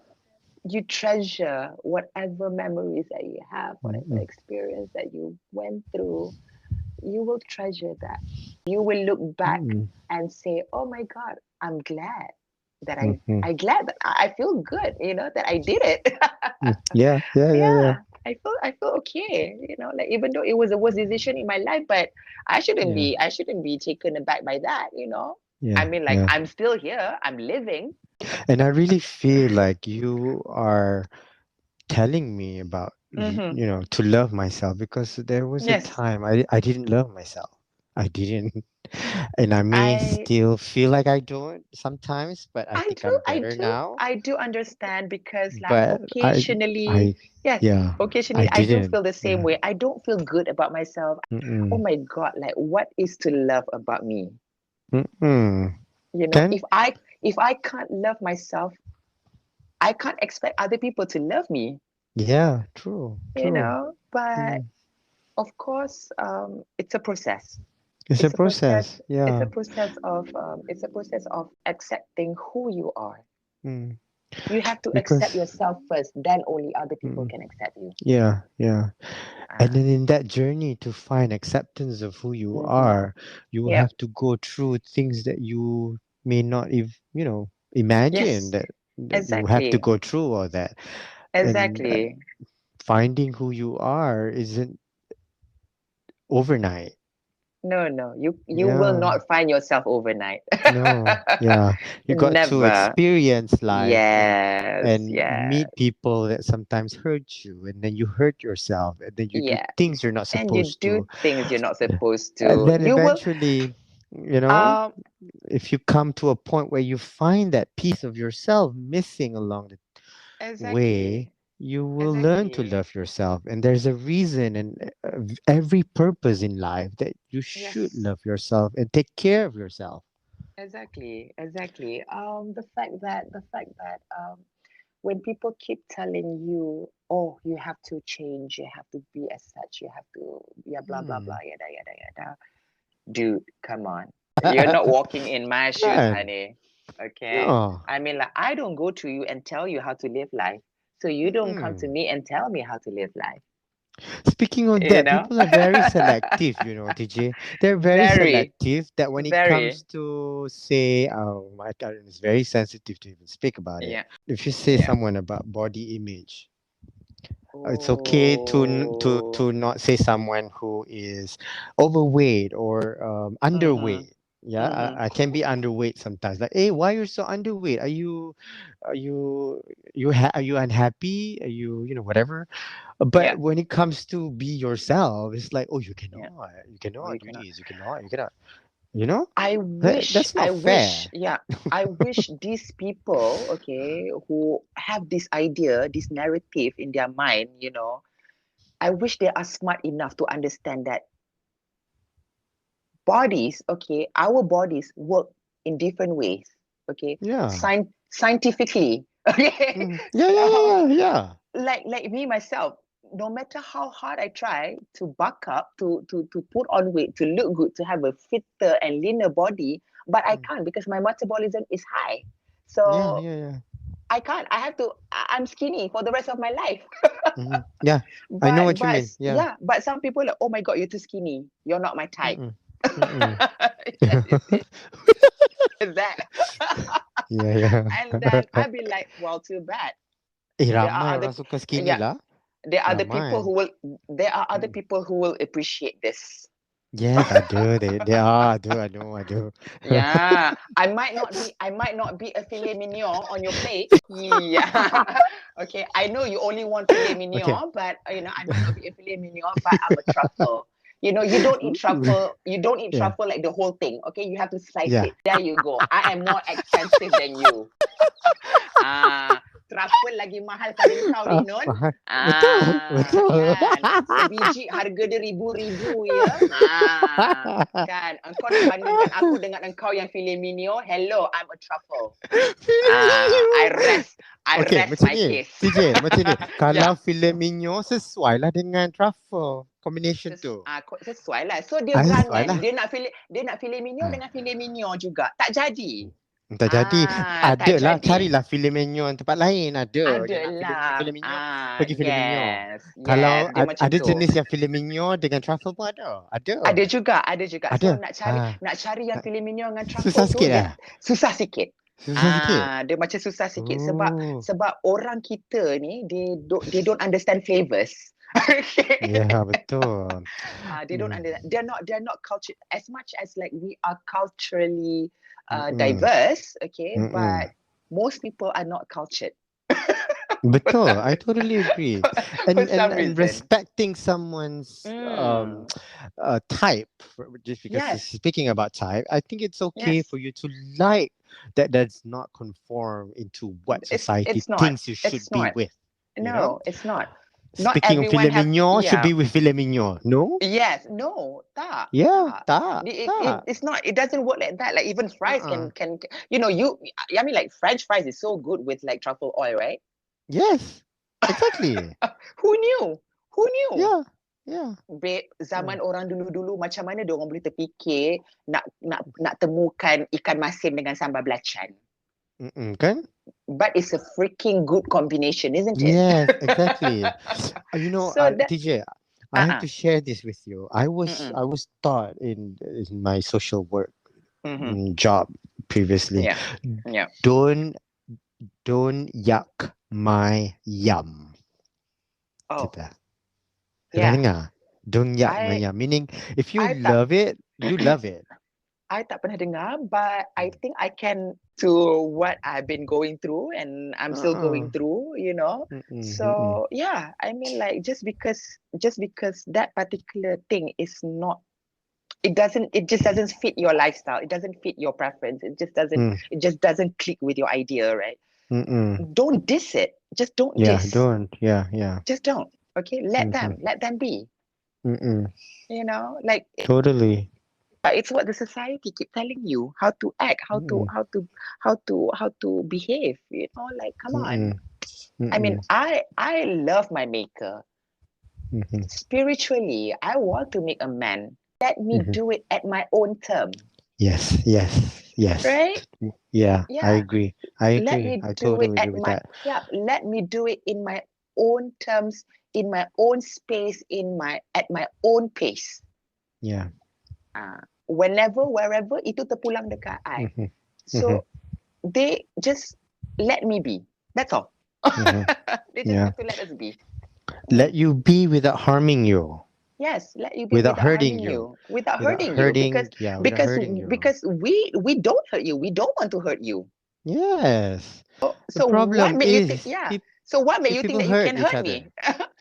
you treasure whatever memories that you have, whatever Mm-mm, experience that you went through, you will treasure that. You will look back mm-mm, and say, "Oh my God, I'm glad that mhm, I glad that I feel good, that I did it." mm. Yeah, yeah, yeah, yeah, Yeah, I feel okay, like even though it was the worst decision in my life, but yeah, I shouldn't be taken aback by that. I yeah, mean, like yeah. I'm still here, I'm living. And I really feel like you are telling me about, Mm-hmm. to love myself, because there was a Yes, time I didn't love myself. I didn't. And I may I still feel like I don't sometimes, but I I think do, I'm I better do, now. I do understand because, like, But occasionally, yes, yeah, I occasionally I do didn't. feel the same Yeah. way. I don't feel good about myself. Oh Mm-mm. my God, like, what is to love about me? Mm-mm. You know, Then, if I can't love myself, I can't expect other people to love me. yeah, true, true. But Mm. of course, it's a process. It's a It's a process. process. It's a Yeah. process of accepting who you are. Mm. You have to accept Because, yourself first, then only other people mm, can accept you. yeah, yeah. And Ah, then in that journey to find acceptance of who you mm-hmm. are, you will Yep. have to go through things that you may not imagine Yes. that you have to Exactly. go through all that. And Exactly. finding who you are isn't overnight. No, no. You will Yeah. not find yourself overnight. No, yeah. You got to Never. experience life and Yes. Yeah. meet people that sometimes hurt you, and then you hurt yourself, and then you do Yeah. things you're not And you supposed do to. things you're not supposed And to. then You will eventually, um if you come to a point where you find that piece of yourself missing along the way, exactly. you will learn to Exactly. love yourself. And there's a reason and every purpose in life that you should Yes. love yourself and take care of yourself. Exactly. Exactly. The fact that when people keep telling you, oh, you have to change, you have to be as such, you have to, yeah, blah, blah, blah, Hmm. yada, yada, yada. Dude, come on. You're not walking in my shoes, Man, honey. Okay. no. I mean, like, I don't go to you and tell you how to live life. So you don't come to Mm-mm. me and tell me how to live life. Speaking of You that, know? people are very selective, TJ. They're very Very, selective that when it comes very. to say, oh, my God, it's very sensitive to even speak about it. Yeah. If you say Yeah. someone about body image, it's okay to Oh. not say someone who is overweight or Mm-hmm. underweight. Yeah, Mm-hmm. I can be underweight sometimes. Like, hey, why you're so underweight? Are you unhappy? Are you whatever? Yeah. But when it comes to be yourself, it's like, oh, Yeah. you Oh, you cannot do cannot. this, you cannot. You know, that's I not wish, fair. yeah, I wish these people, okay, who have this idea, this narrative in their mind, I wish they are smart enough to understand that bodies, okay, our bodies work in different ways, okay, Yeah. scientifically, okay. Mhm. Yeah, yeah, yeah, um, yeah, yeah. like me myself, no matter how hard I try to buck up, to put on weight, to look good, to have a fitter and leaner body, but I Mm. can't because my metabolism is high. Yeah, So yeah, yeah. I can't. I'm skinny for the rest of my life. Yeah, I know what you But mean. Yeah. yeah, but some people are like, oh my God, you're too skinny. You're not my type. Mm-mm. Mm-mm. Yes, it's that. Yeah, yeah. And then I'd be like, well, too bad. There are Ramai other, orang suka skinny yeah, lah. there are other people Ramai. who will, there are other Mm. people who will appreciate this. Yes, ada. They are. I know. I do. Yeah, I might not be a filet mignon on your plate. Yeah. Okay, I know you only want filet Okay. mignon, but I might not be a filet mignon, but I'm a truffle. You don't eat truffle. You don't eat Yeah. truffle like the whole thing. Okay, you have to slice Yeah. it. There you go. I am more expensive than you. Truffle lagi mahal pada kau ni, Non. Betul. Betul. Kan. Sebiji harga dia ribu-ribu ya. Kan. Engkau nak bandingkan aku dengan engkau yang filet mignon. Hello, I'm a truffle. I rest Okay, rest macam my ni. case. TJ, macam ni. Kalau Ya. filet mignon sesuai lah dengan truffle. Combination tu. Sesuai lah. So dia Sesuai berangan. lah. Dia nak filet mignon dengan filet mignon juga. Tak jadi. Tak jadi. tak Ada lah. jadi. Carilah filet mignon tempat lain. Ada. Dia nak Adalah. filet mignon. Pergi filet mignon. Yes. Kalau Dia macam ada tu. jenis yang filet mignon dengan truffle pun ada. Ada. Ada juga. Ada. So nak cari yang filet mignon dengan truffle Susah tu sikit lah. susah sikit. Susah sikit. Dia macam susah sikit Oh. sebab orang kita ni they don't understand flavors. Ya, betul. They don't understand. They're not cultured as much as like we are culturally diverse, okay? But most people are not cultured. Betul, I totally agree. For some And reason. respecting someone's type, just because Yes. speaking about type, I think it's okay Yes. for you to like that does not conform into what society it's not. thinks you should It's be not. with. You No, know? it's not. Not Speaking of everyone filet mignon, should be with filet mignon. No? Yes, no, tak. Yeah, tak. tak. It's not. It doesn't work like that. Like even fries can I mean like French fries is so good with like truffle oil, right? Yes, exactly. Who knew? Yeah. Babe, zaman orang dulu-dulu macam mana dia orang boleh terfikir nak temukan ikan masin dengan sambal belacan. Kan? But it's a freaking good combination, isn't it? Yes, exactly. So TJ, I have to share this with you. I was taught in my social work job previously. Yeah. Don't yuck my yum. Oh. Kita. Yeah. Dengar? Don't yuck my yum. Meaning, if you love it, you love it. I tak pernah dengar, but I think I can to what I've been going through and I'm still going through, you know. So yeah, I mean like just because that particular thing is not, it just doesn't fit your lifestyle. It doesn't fit your preference. It just doesn't click with your idea, right? Don't diss it. Just don't diss. Don't. Yeah. Just don't. Okay, let them be. You know, like totally. It's what the society keep telling you how to act, how to behave. You know, like come on. I mean, I love my maker. Spiritually, I want to make a man. Let me do it at my own term. Yes. Right? Yeah. I agree. I totally agree with that. Yeah, let me do it in my own terms, in my own space, at my own pace. Yeah. Whenever, wherever, itu terpulang dekat I. So they just let me be. That's all. They just have to let us be. Let you be without harming you. Yes, let you be without hurting you. Without hurting you. Because we don't hurt you. We don't want to hurt you. Yes. So what made you think? So what made you think that you can hurt me?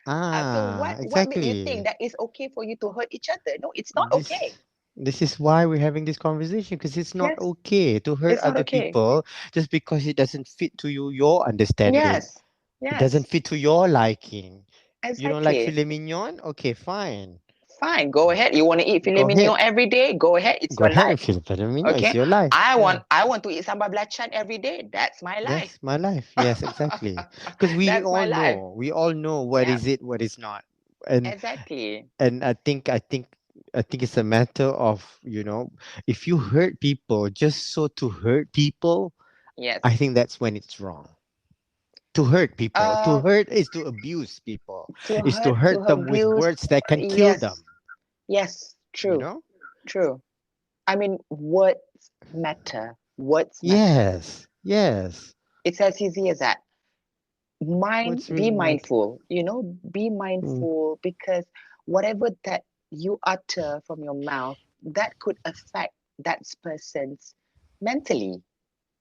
So what made you think that it's okay for you to hurt each other? No, it's not okay. This is why we're having this conversation, because it's not okay to hurt other people just because it doesn't fit to your understanding. Yes. It doesn't fit to your liking. Exactly. You don't like filet mignon? Okay, fine. Fine, go ahead. You want to eat filet mignon every day? Go ahead. It's your life. Filet mignon, it's your life. I want to eat sambal belacan every day. That's my life. That's my life. Yes, exactly. Because we all know what is it, what is not. And exactly. And I think it's a matter of, if you hurt people just so to hurt people, yes, I think that's when it's wrong. To hurt people. To hurt is to abuse people. Is to hurt them with words that can kill them. Yes, true. True. I mean, words matter. Words matter. Yes. It's as easy as that. Be mindful. Be mindful because whatever that you utter from your mouth, that could affect that person's mentally.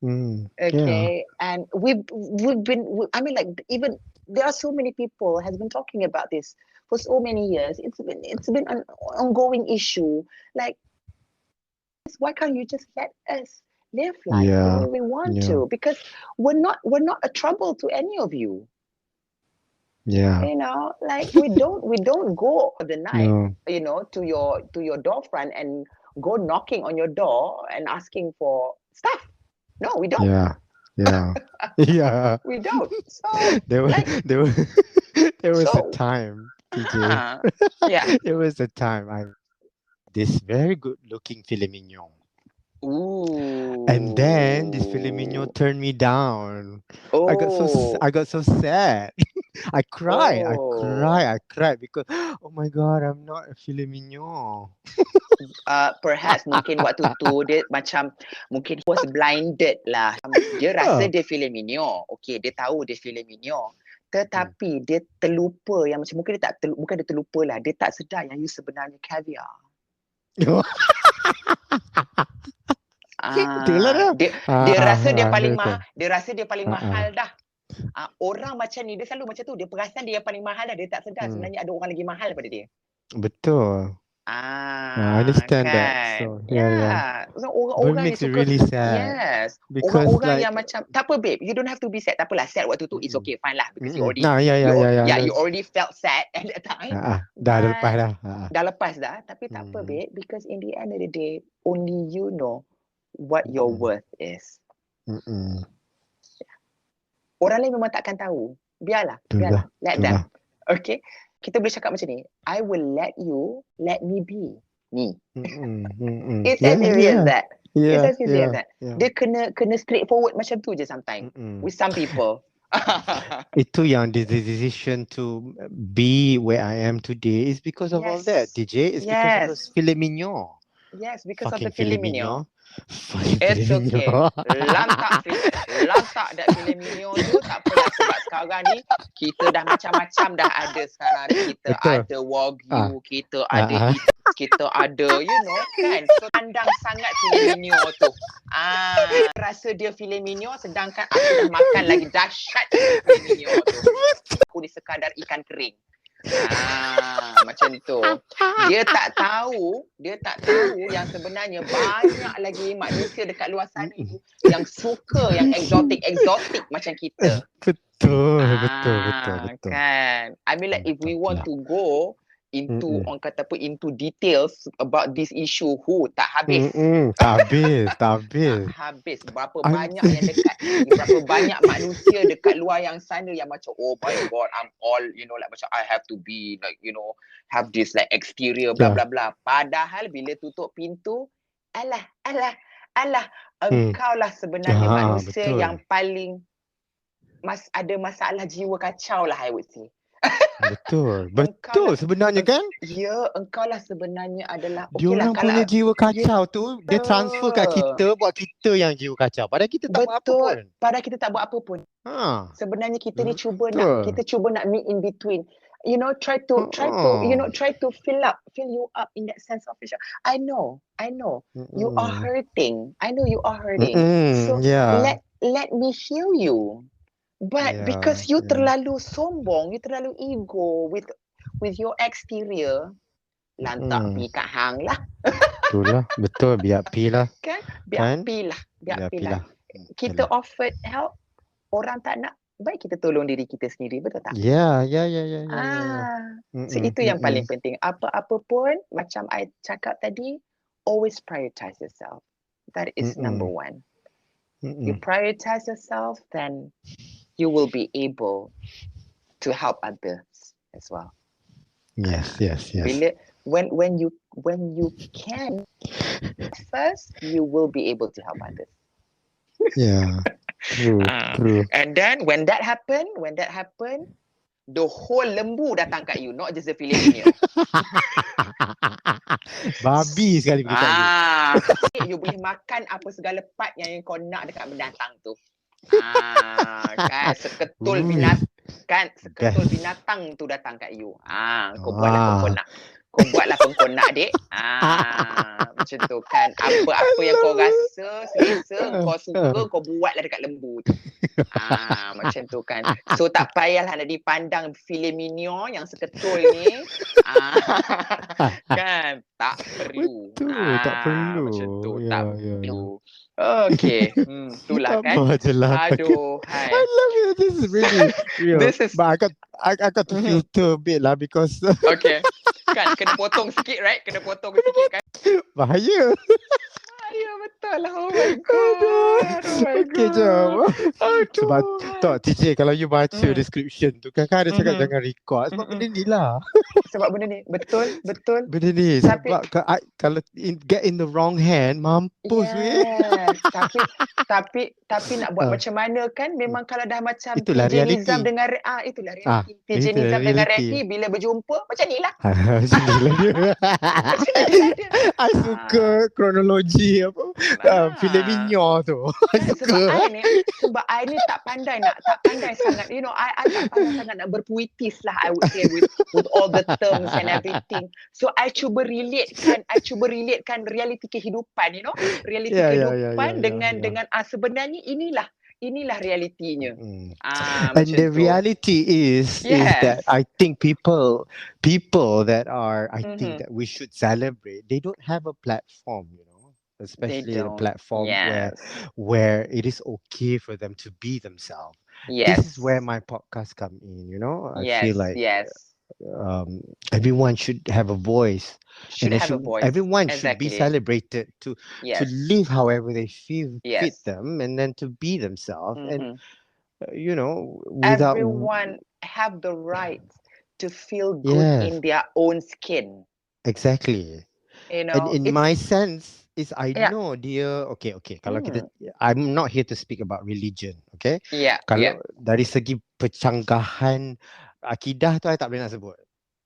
Okay. And we've been, I mean, like, even there are so many people has been talking about this. for so many years. It's been an ongoing issue. Like, why can't you just let us live life the way we want to? Because we're not a trouble to any of you. Yeah. You know, like we don't go the night, you know, to your door front and go knocking on your door and asking for stuff. No, we don't. Yeah. Yeah. Yeah. We don't. So There was like there was there was a so time, TJ. yeah. There was a time I this very good looking filet mignon. Ooh. And then this filet mignon turned me down. I got Oh. so sad. I cried Oh. because oh my god, I'm not a filet mignon. Perhaps mungkin waktu tu dia macam mungkin he was blinded lah. Dia rasa dia filet mignon. Okay, dia tahu dia filet mignon. Tetapi dia terlupa yang macam mungkin bukan dia terlupa lah. Dia tak sedar yang you sebenarnya caviar. Dia rasa dia paling mahal. Dia rasa dia paling mahal dah. Orang macam ni dia selalu macam tu. Dia perasan dia yang paling mahal dah. Dia tak sedar sebenarnya ada orang lagi mahal daripada dia. Betul. I understand kan? that. So yeah. So orang-orang makes yang it suka really sad. yes. Because Orang-orang like, yang macam tak apa babe, you don't have to be sad. Tak apalah, sad waktu tu it's okay, fine lah because you already you already felt sad at that time. Dah lepas dah. Dah lepas dah, tapi tak apa babe, because in the end of the day only you know what your worth is. Orang lain memang takkan tahu. Biarlah. Let them. Okay? Kita boleh cakap macam ni. I will let you let me be me. It's as easy as that. It's as easy as that. Dia kena straightforward macam tu je sometimes. With some people. Itu yang the decision to be where I am today is because of all that. DJ is because of the filet mignon. Yes, because fucking of the filet mignon. It's okay. Lantak that filet mignon tu tak apalah sebab sekarang ni kita dah macam-macam dah ada sekarang ni. Kita ada wagyu, kita ada kita ada you know kan. So pandang sangat filet mignon tu. Rasa dia filet mignon sedangkan aku dah makan lagi dahsyat filet mignon tu. Aku ni sekadar ikan kering. Macam itu. Dia tak tahu yang sebenarnya banyak lagi manusia dekat luar sana yang suka yang exotic macam kita. Betul. Kan. I mean like if we want to go into orang kata apa into details about this issue tak habis. Tak habis. Berapa banyak yang dekat berapa banyak manusia dekat luar yang sana yang macam oh my god I'm all you know like macam I have to be like you know have this like exterior bla bla bla. Padahal bila tutup pintu alah engkau lah sebenarnya manusia yang paling ada masalah jiwa kacau lah I would say. Betul sebenarnya kan? Ya, engkau lah sebenarnya adalah diorang punya jiwa kacau tu dia transfer kat kita buat kita yang jiwa kacau. Padahal kita tak buat apa pun. Padahal kita tak buat apa pun. Sebenarnya kita ni cuba nak meet in between. You know, try to fill you up in that sense of vision. I know. You are hurting. I know you are hurting. So let me heal you. But because you terlalu sombong, you terlalu ego with your exterior, lantak pergi kat hang lah. Betul, biar pi lah. Kan? Biar pi lah. Kita offered help, orang tak nak, baik kita tolong diri kita sendiri, betul tak? Ya. So itu yang paling penting. Apa pun, macam I cakap tadi, always prioritize yourself. That is number one. You prioritize yourself, then you will be able to help others as well. Yes. When you can first, you will be able to help others. Yeah, true. And then when that happen, the whole lembu datang kat you, not just the filet mignon. Babi sekali kita. You boleh makan apa segala part yang kau nak dekat binatang tu. Kan seketul binatang tu datang kat you. Kau buatlah kau nak. Kau buatlah apa kau nak, dek. Macam tu kan. Apa-apa yang kau rasa, selesa, kau suka, kau buatlah dekat lembu tu. Macam tu kan. So tak payahlah nak dipandang filet mignon yang seketul ni. Kan, tak perlu. Betul, tak perlu. Macam tu, Ya, tak ya, perlu. Okay, itulah Tak kan. apa je lah. Aduh, I hai. love it. This is really real. This is But I got to filter a bit lah because okay. Kan kena potong sikit, right? Kena potong sikit kan. bahaya. Ya betul lah. Oh my god. Oh my Okay, god. jom. Aduh. Sebab tak TJ, kalau you baca Hmm. description tu kan ada cakap jangan record sebab benda ni lah. Sebab benda ni betul. Benda ni Tapi- sebab kalau get in the wrong hand mampus weh. Yes. tapi nak buat macam mana kan, memang kalau dah macam Itulah Tj reality. Nizam dengan itulah reality. Tj itulah Nizam dengan reality. Reti bila berjumpa macam ni lah. Macam ni lah dia. I suka kronologi apa filet mignon tu. I suka. Sebab I ni tak pandai sangat, you know, I tak pandai sangat nak berpuitis lah, I would say, with all the terms and everything. So I cuba relatekan realiti kehidupan, you know, realiti kehidupan dengan sebenarnya inilah realitinya. And the reality is that I think people that are think that we should celebrate, they don't have a platform, you know, especially a platform where it is okay for them to be themselves. This is where my podcast come in, you know. I feel like everyone should have a voice. Everyone should be celebrated to live however they feel fit them, and then to be themselves. And you know, without everyone have the right to feel good in their own skin. Exactly. You know, and in my sense is I know dia okay kalau kita, I'm not here to speak about religion, okay? Kalau dari segi pencanggahan akidah tu I tak boleh nak sebut.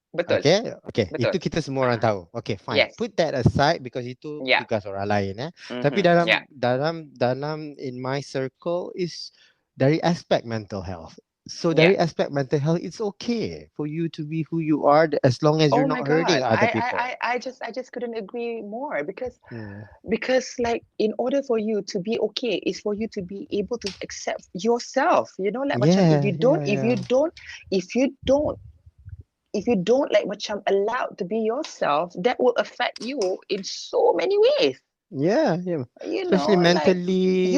Betul. Okay. Itu kita semua orang tahu. Okay, fine. Put that aside because itu tugas orang lain. Tapi dalam in my circle is dari aspek mental health. So dari aspek mental health, it's okay for you to be who you are as long as you're not hurting other people. I just couldn't agree more because like in order for you to be okay is for you to be able to accept yourself. You know, like macam if you don't like macam allowed to be yourself, that will affect you in so many ways. Yeah. You especially know, mentally.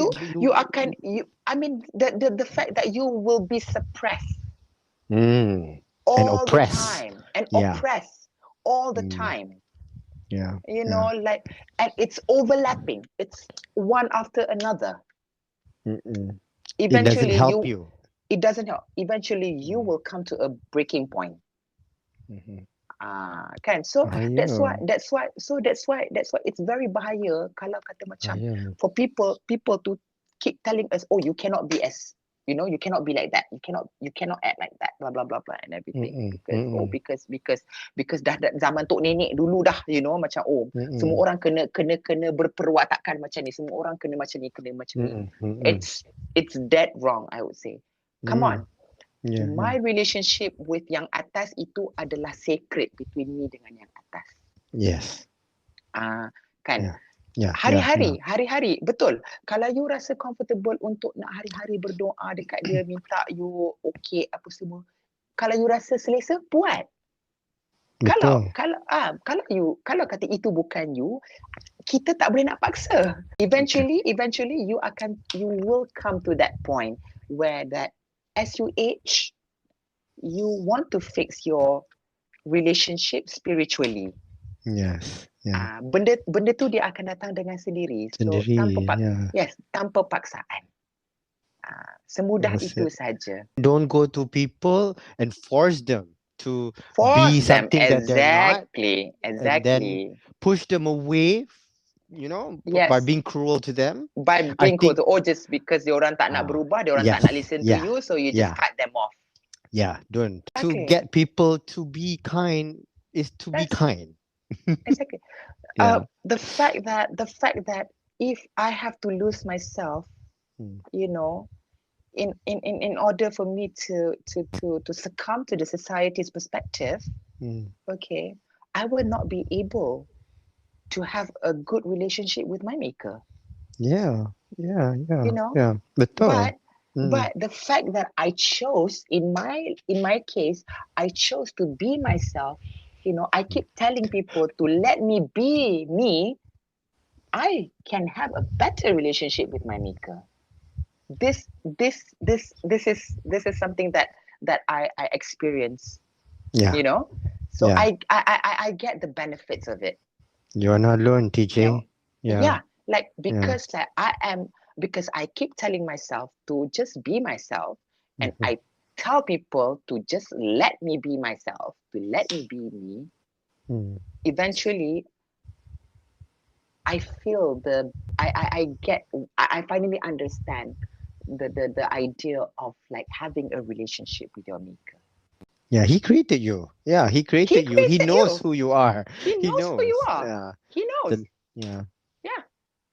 I mean, the fact that you will be suppressed all and oppressed the time and oppressed all the time. Yeah. You know, like, and it's overlapping. It's one after another. Eventually, it doesn't help you. It doesn't help. Eventually, you will come to a breaking point. Kan, so that's why it's very bahaya kalau kata macam for people to keep telling us, oh, you cannot be as, you know, you cannot be like that, you cannot act like that, blah blah blah blah and everything because dah zaman tok nenek dulu dah, you know, macam semua orang kena berperwatakan macam ni, semua orang kena macam ni. It's dead wrong, I would say. Come on. My relationship with yang atas itu adalah sacred between me dengan yang atas. Yes. Kan. Hari-hari betul. Kalau you rasa comfortable untuk nak hari-hari berdoa dekat dia, minta you okay apa semua, kalau you rasa selesa, buat. Betul. Kalau kata itu bukan you, kita tak boleh nak paksa. Eventually you will come to that point where that as you age, you want to fix your relationship spiritually. Yes. Yeah. Benda tu dia akan datang dengan sendiri. So tanpa paksaan. Semudah itu saja. Don't go to people and force them to be something that they're not. Exactly. And then push them away, you know, by being cruel to them. By being cruel to, just because diorang tak nak berubah, diorang tak nak listen to you, so you just cut them off. Yeah, don't. To get people to be kind is to be kind. Exactly. The fact that if I have to lose myself, you know, in order for me to succumb to the society's perspective, okay, I will not be able to have a good relationship with my maker, Yeah. Yeah. Yeah. you know. Yeah. Betul. But Mm. the fact that I chose, in my case, I chose to be myself. I keep telling people to let me be me. I can have a better relationship with my maker. This is something that I experience. Yeah. You know, so Yeah. I get the benefits of it. You're not alone, You know, TJ. Yeah. yeah, like Yeah. because I keep telling myself to just be myself, and Mm-hmm. I tell people to just let me be myself, to let me be me. Mm. Eventually, I feel I get I finally understand the idea of like having a relationship with your maker. Yeah. He created you. Yeah. He He created you. He created knows you. who you are. He He knows who you knows. are. Yeah. He knows. The, yeah. Yeah,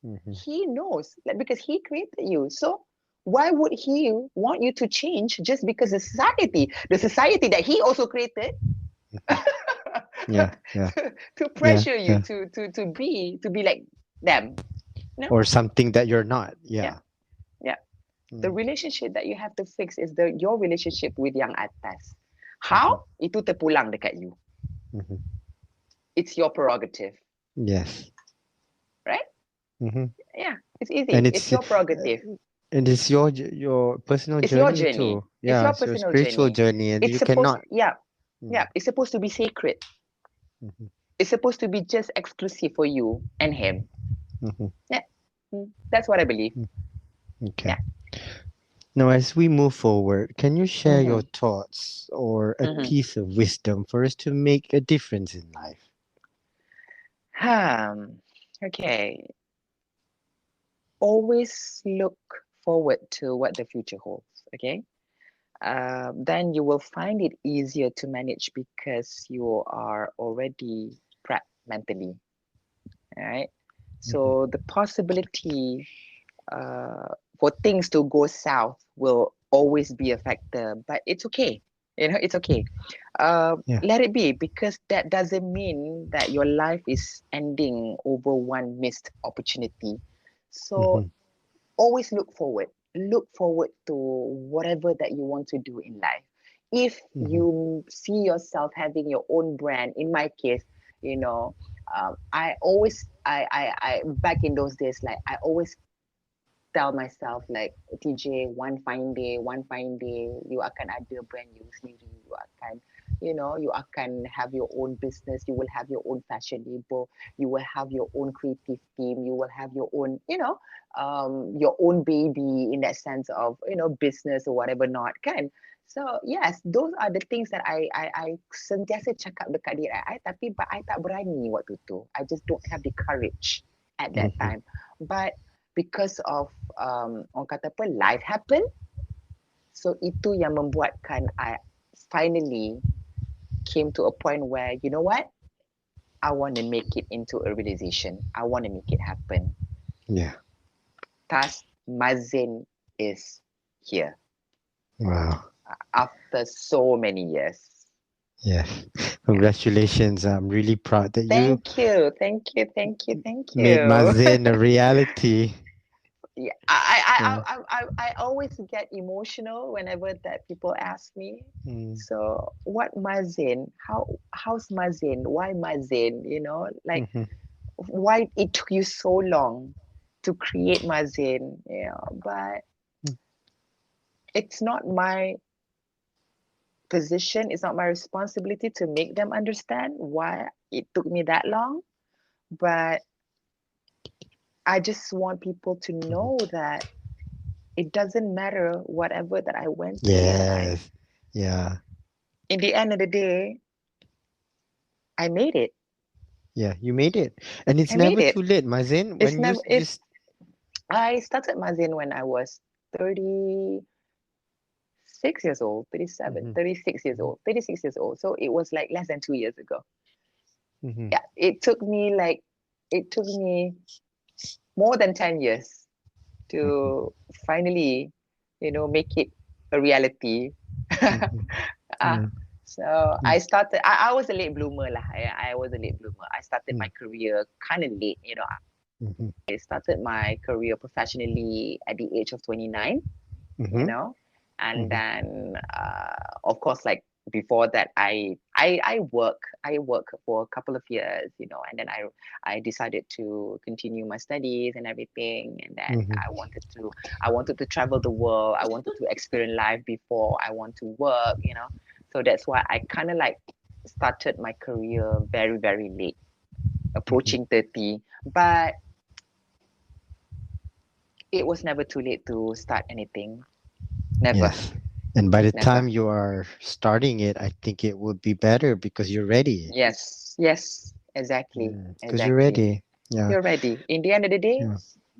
Mm-hmm. he knows, like, because he created you. So why would he want you to change just because the society that he also created, Mm-hmm. Yeah. Yeah. to Yeah. pressure you Yeah. to be like them? No. Or something that you're not. Yeah, Yeah. yeah. The Mm. relationship that you have to fix is your relationship with yang atas. Mm-hmm. How? Itu terpulang dekat you. Mm-hmm. It's your prerogative, Yes. right? Mm-hmm. Yeah, it's And easy. It's it's your prerogative. your personal It's your journey too. journey. It's Yeah, your it's your personal spiritual journey. journey, and It's you supposed, cannot. yeah, Mm, yeah. It's supposed to be sacred. mhm, It's supposed to be just exclusive for you and him. mhm, Yeah, that's what I believe. mm. Okay. Yeah. Now, as we move forward, can you share your Mm-hmm. thoughts or a Mm-hmm. piece of wisdom for us to make a difference in life? Okay. Always look forward to what the future holds. Okay. Then you will find it easier to manage because you are already prepped mentally. All right. Mhm, So the possibility uh, for things to go south will always be a factor, but it's okay. It's okay. yeah. Let it be, because that doesn't mean that your life is ending over one missed opportunity. So Mhm, always look forward. Look forward to whatever that you want to do in life. If mhm, you see yourself having your own brand, in my case, you know, I always, I back in those days, like I always tell myself like, TJ, one fine day you akan ada brand you sendiri, you akan, you akan have your own business, you will have your own fashion label, you will have your own creative team, you will have your own baby, in that sense of, business or whatever not, kan. So yes, those are the things that I sentiasa cakap dekat diri tapi but I tak berani waktu tu. I just don't have the courage at that mhm. time. But because of orang kata apa, life happen, so itu yang membuatkan I finally came to a point where, you know what, I want to make it into a realization, I want to make it happen. Yeah. Thus Mazin is here Wow. after so many years. Yes. Yeah. Congratulations. I'm really proud that you Thank you, thank you, thank you, thank made you. Mazin a reality. Yeah, I, Yeah. I always get emotional whenever that people ask me. Mm, So what Mazin? How's Mazin? Why Mazin? Like, mhm, why it took you so long to create Mazin? But mm, it's not my position. It's not my responsibility to make them understand why it took me that long. But I just want people to mhm. know that it doesn't matter whatever that I went through in life. Yes. Yeah. In the end of the day, I made it. Yeah. You made it. And it's I made never it. too late, Mazin. It's When you never it's just I started Mazin when I was 36 years old, 37, mhm, 36 years mhm, old, 36 years old. So it was like less than 2 years ago. mhm, Yeah, it took me more than 10 years mhm, to finally, make it a reality. mhm. uh, Yeah. So Mm. I was a late bloomer lah. I was a late bloomer. I started my Mm. career kind of late. Mm-hmm. I started my career professionally at the age of 29, Mm-hmm. and Mm-hmm. then of course, like before that, I work for a couple of years, and then I decided to continue my studies and everything, and then Mm-hmm. I wanted to travel the world. I wanted to experience life before I want to work. So that's why I kind of like started my career very, very late, Mm-hmm. approaching 30. But it was never too late to start anything. Never, Yes. And by the time never. you are starting it, I think it would be better because you're ready. Yes, yes, exactly, Because you're exactly. ready. Yeah. You're ready. In the end of the day, Yeah.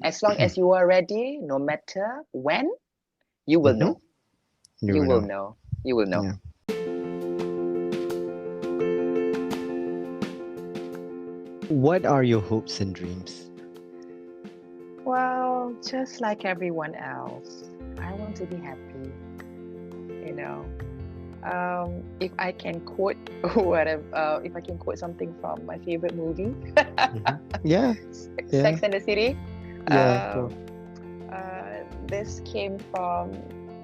as long as you are ready, no matter when, you will Mm-hmm. know. You You will will know. know. You will know. Yeah. What are your hopes and dreams? Well, just like everyone else, I want to be happy, you know. If I can quote whatever, if I can quote something from my favorite movie, Mm-hmm. Yeah. Yeah. Sex and the City. Yeah. Um, Go. this came from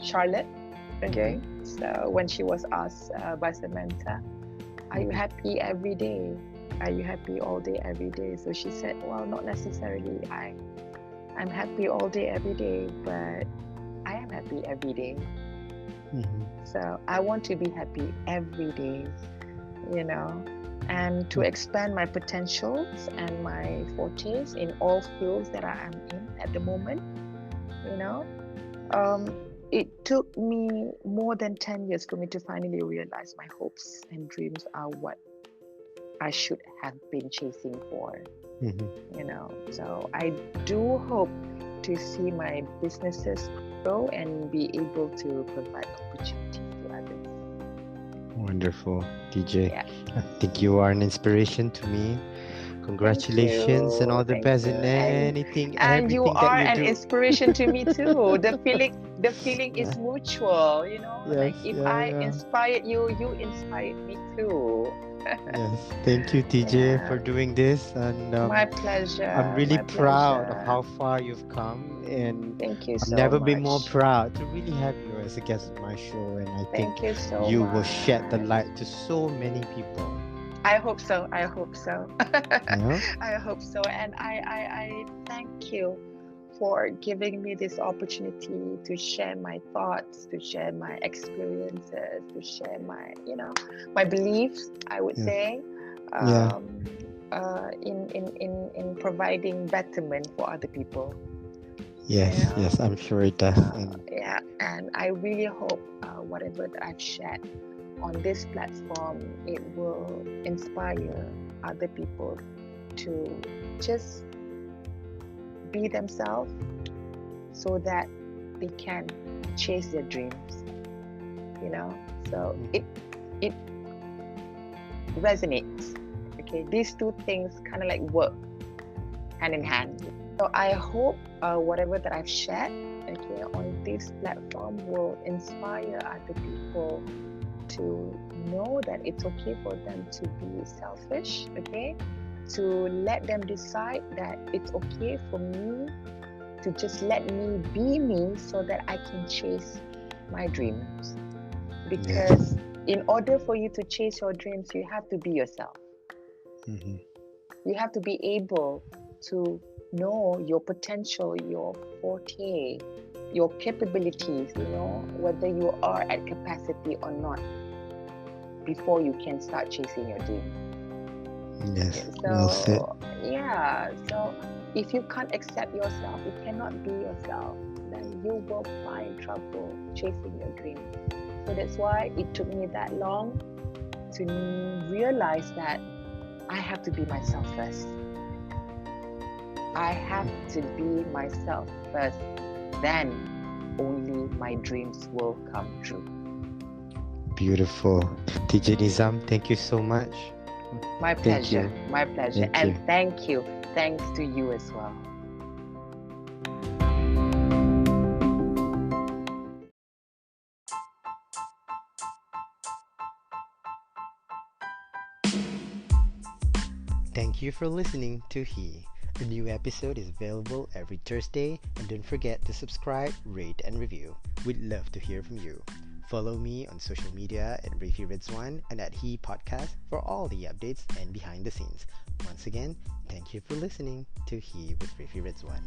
Charlotte. Mm-hmm. Okay, so when she was asked by Samantha, "Are you Mm-hmm. happy every day? Are you happy all day every day?" So she said, "Well, not necessarily. I'm happy all day every day, but I am happy every day. Mm-hmm. So I want to be happy every day, you know." And to expand my potentials and my fortes in all fields that I am in at the moment, you know. It took me more than 10 years for me to finally realize my hopes and dreams are what I should have been chasing for, Mm-hmm. So I do hope to see my businesses grow and be able to provide opportunities to others. Wonderful, DJ. Yeah. I think you are an inspiration to me. Congratulations and all the Thank best you. in anything and And you everything that are you an do. inspiration to me too. The feeling is mutual, Yes, like if yeah, I yeah. inspired you, you inspired me too. Yes, thank you, TJ, Yeah. for doing this. And My I'm pleasure. really My proud of pleasure. how far you've come. And Thank you I've so never been more much. proud to really have you as a guest on my show. And I think Thank you so you will shed the much. light to so many people. I hope so. I hope so. Yeah. I hope so. And I thank you for giving me this opportunity to share my thoughts, to share my experiences, to share my beliefs, I would Yeah. say, Yeah. in providing betterment for other people. Yes. Yes. I'm sure it does. And Yeah, and I really hope whatever that I've shared on this platform, it will inspire other people to just be themselves so that they can chase their dreams, so it resonates. Okay, these two things kind of like work hand in hand. So I hope whatever that I've shared, okay, on this platform will inspire other people to know that it's okay for them to be selfish, okay, to let them decide that it's okay for me to just let me be me so that I can chase my dreams. Because in order for you to chase your dreams, you have to be yourself. Mm-hmm. You have to be able to know your potential, your forte, your capabilities, whether you are at capacity or not, before you can start chasing your dream. Yes, So well said. yeah, so if you can't accept yourself, you cannot be yourself, then you will find trouble chasing your dream. So that's why it took me that long to realize that I have to be myself first. I have to be myself first. Then only my dreams will come true. Beautiful. Tj Nizam, thank you so much. My Thank pleasure. you. My pleasure. Thank And you. thank you. Thanks to you as well. Thank you for listening to He. A new episode is available every Thursday, and don't forget to subscribe, rate, and review. We'd love to hear from you. Follow me on social media at Rafi Rizwan and at He Podcast for all the updates and behind the scenes. Once again, thank you for listening to He with Rafi Rizwan.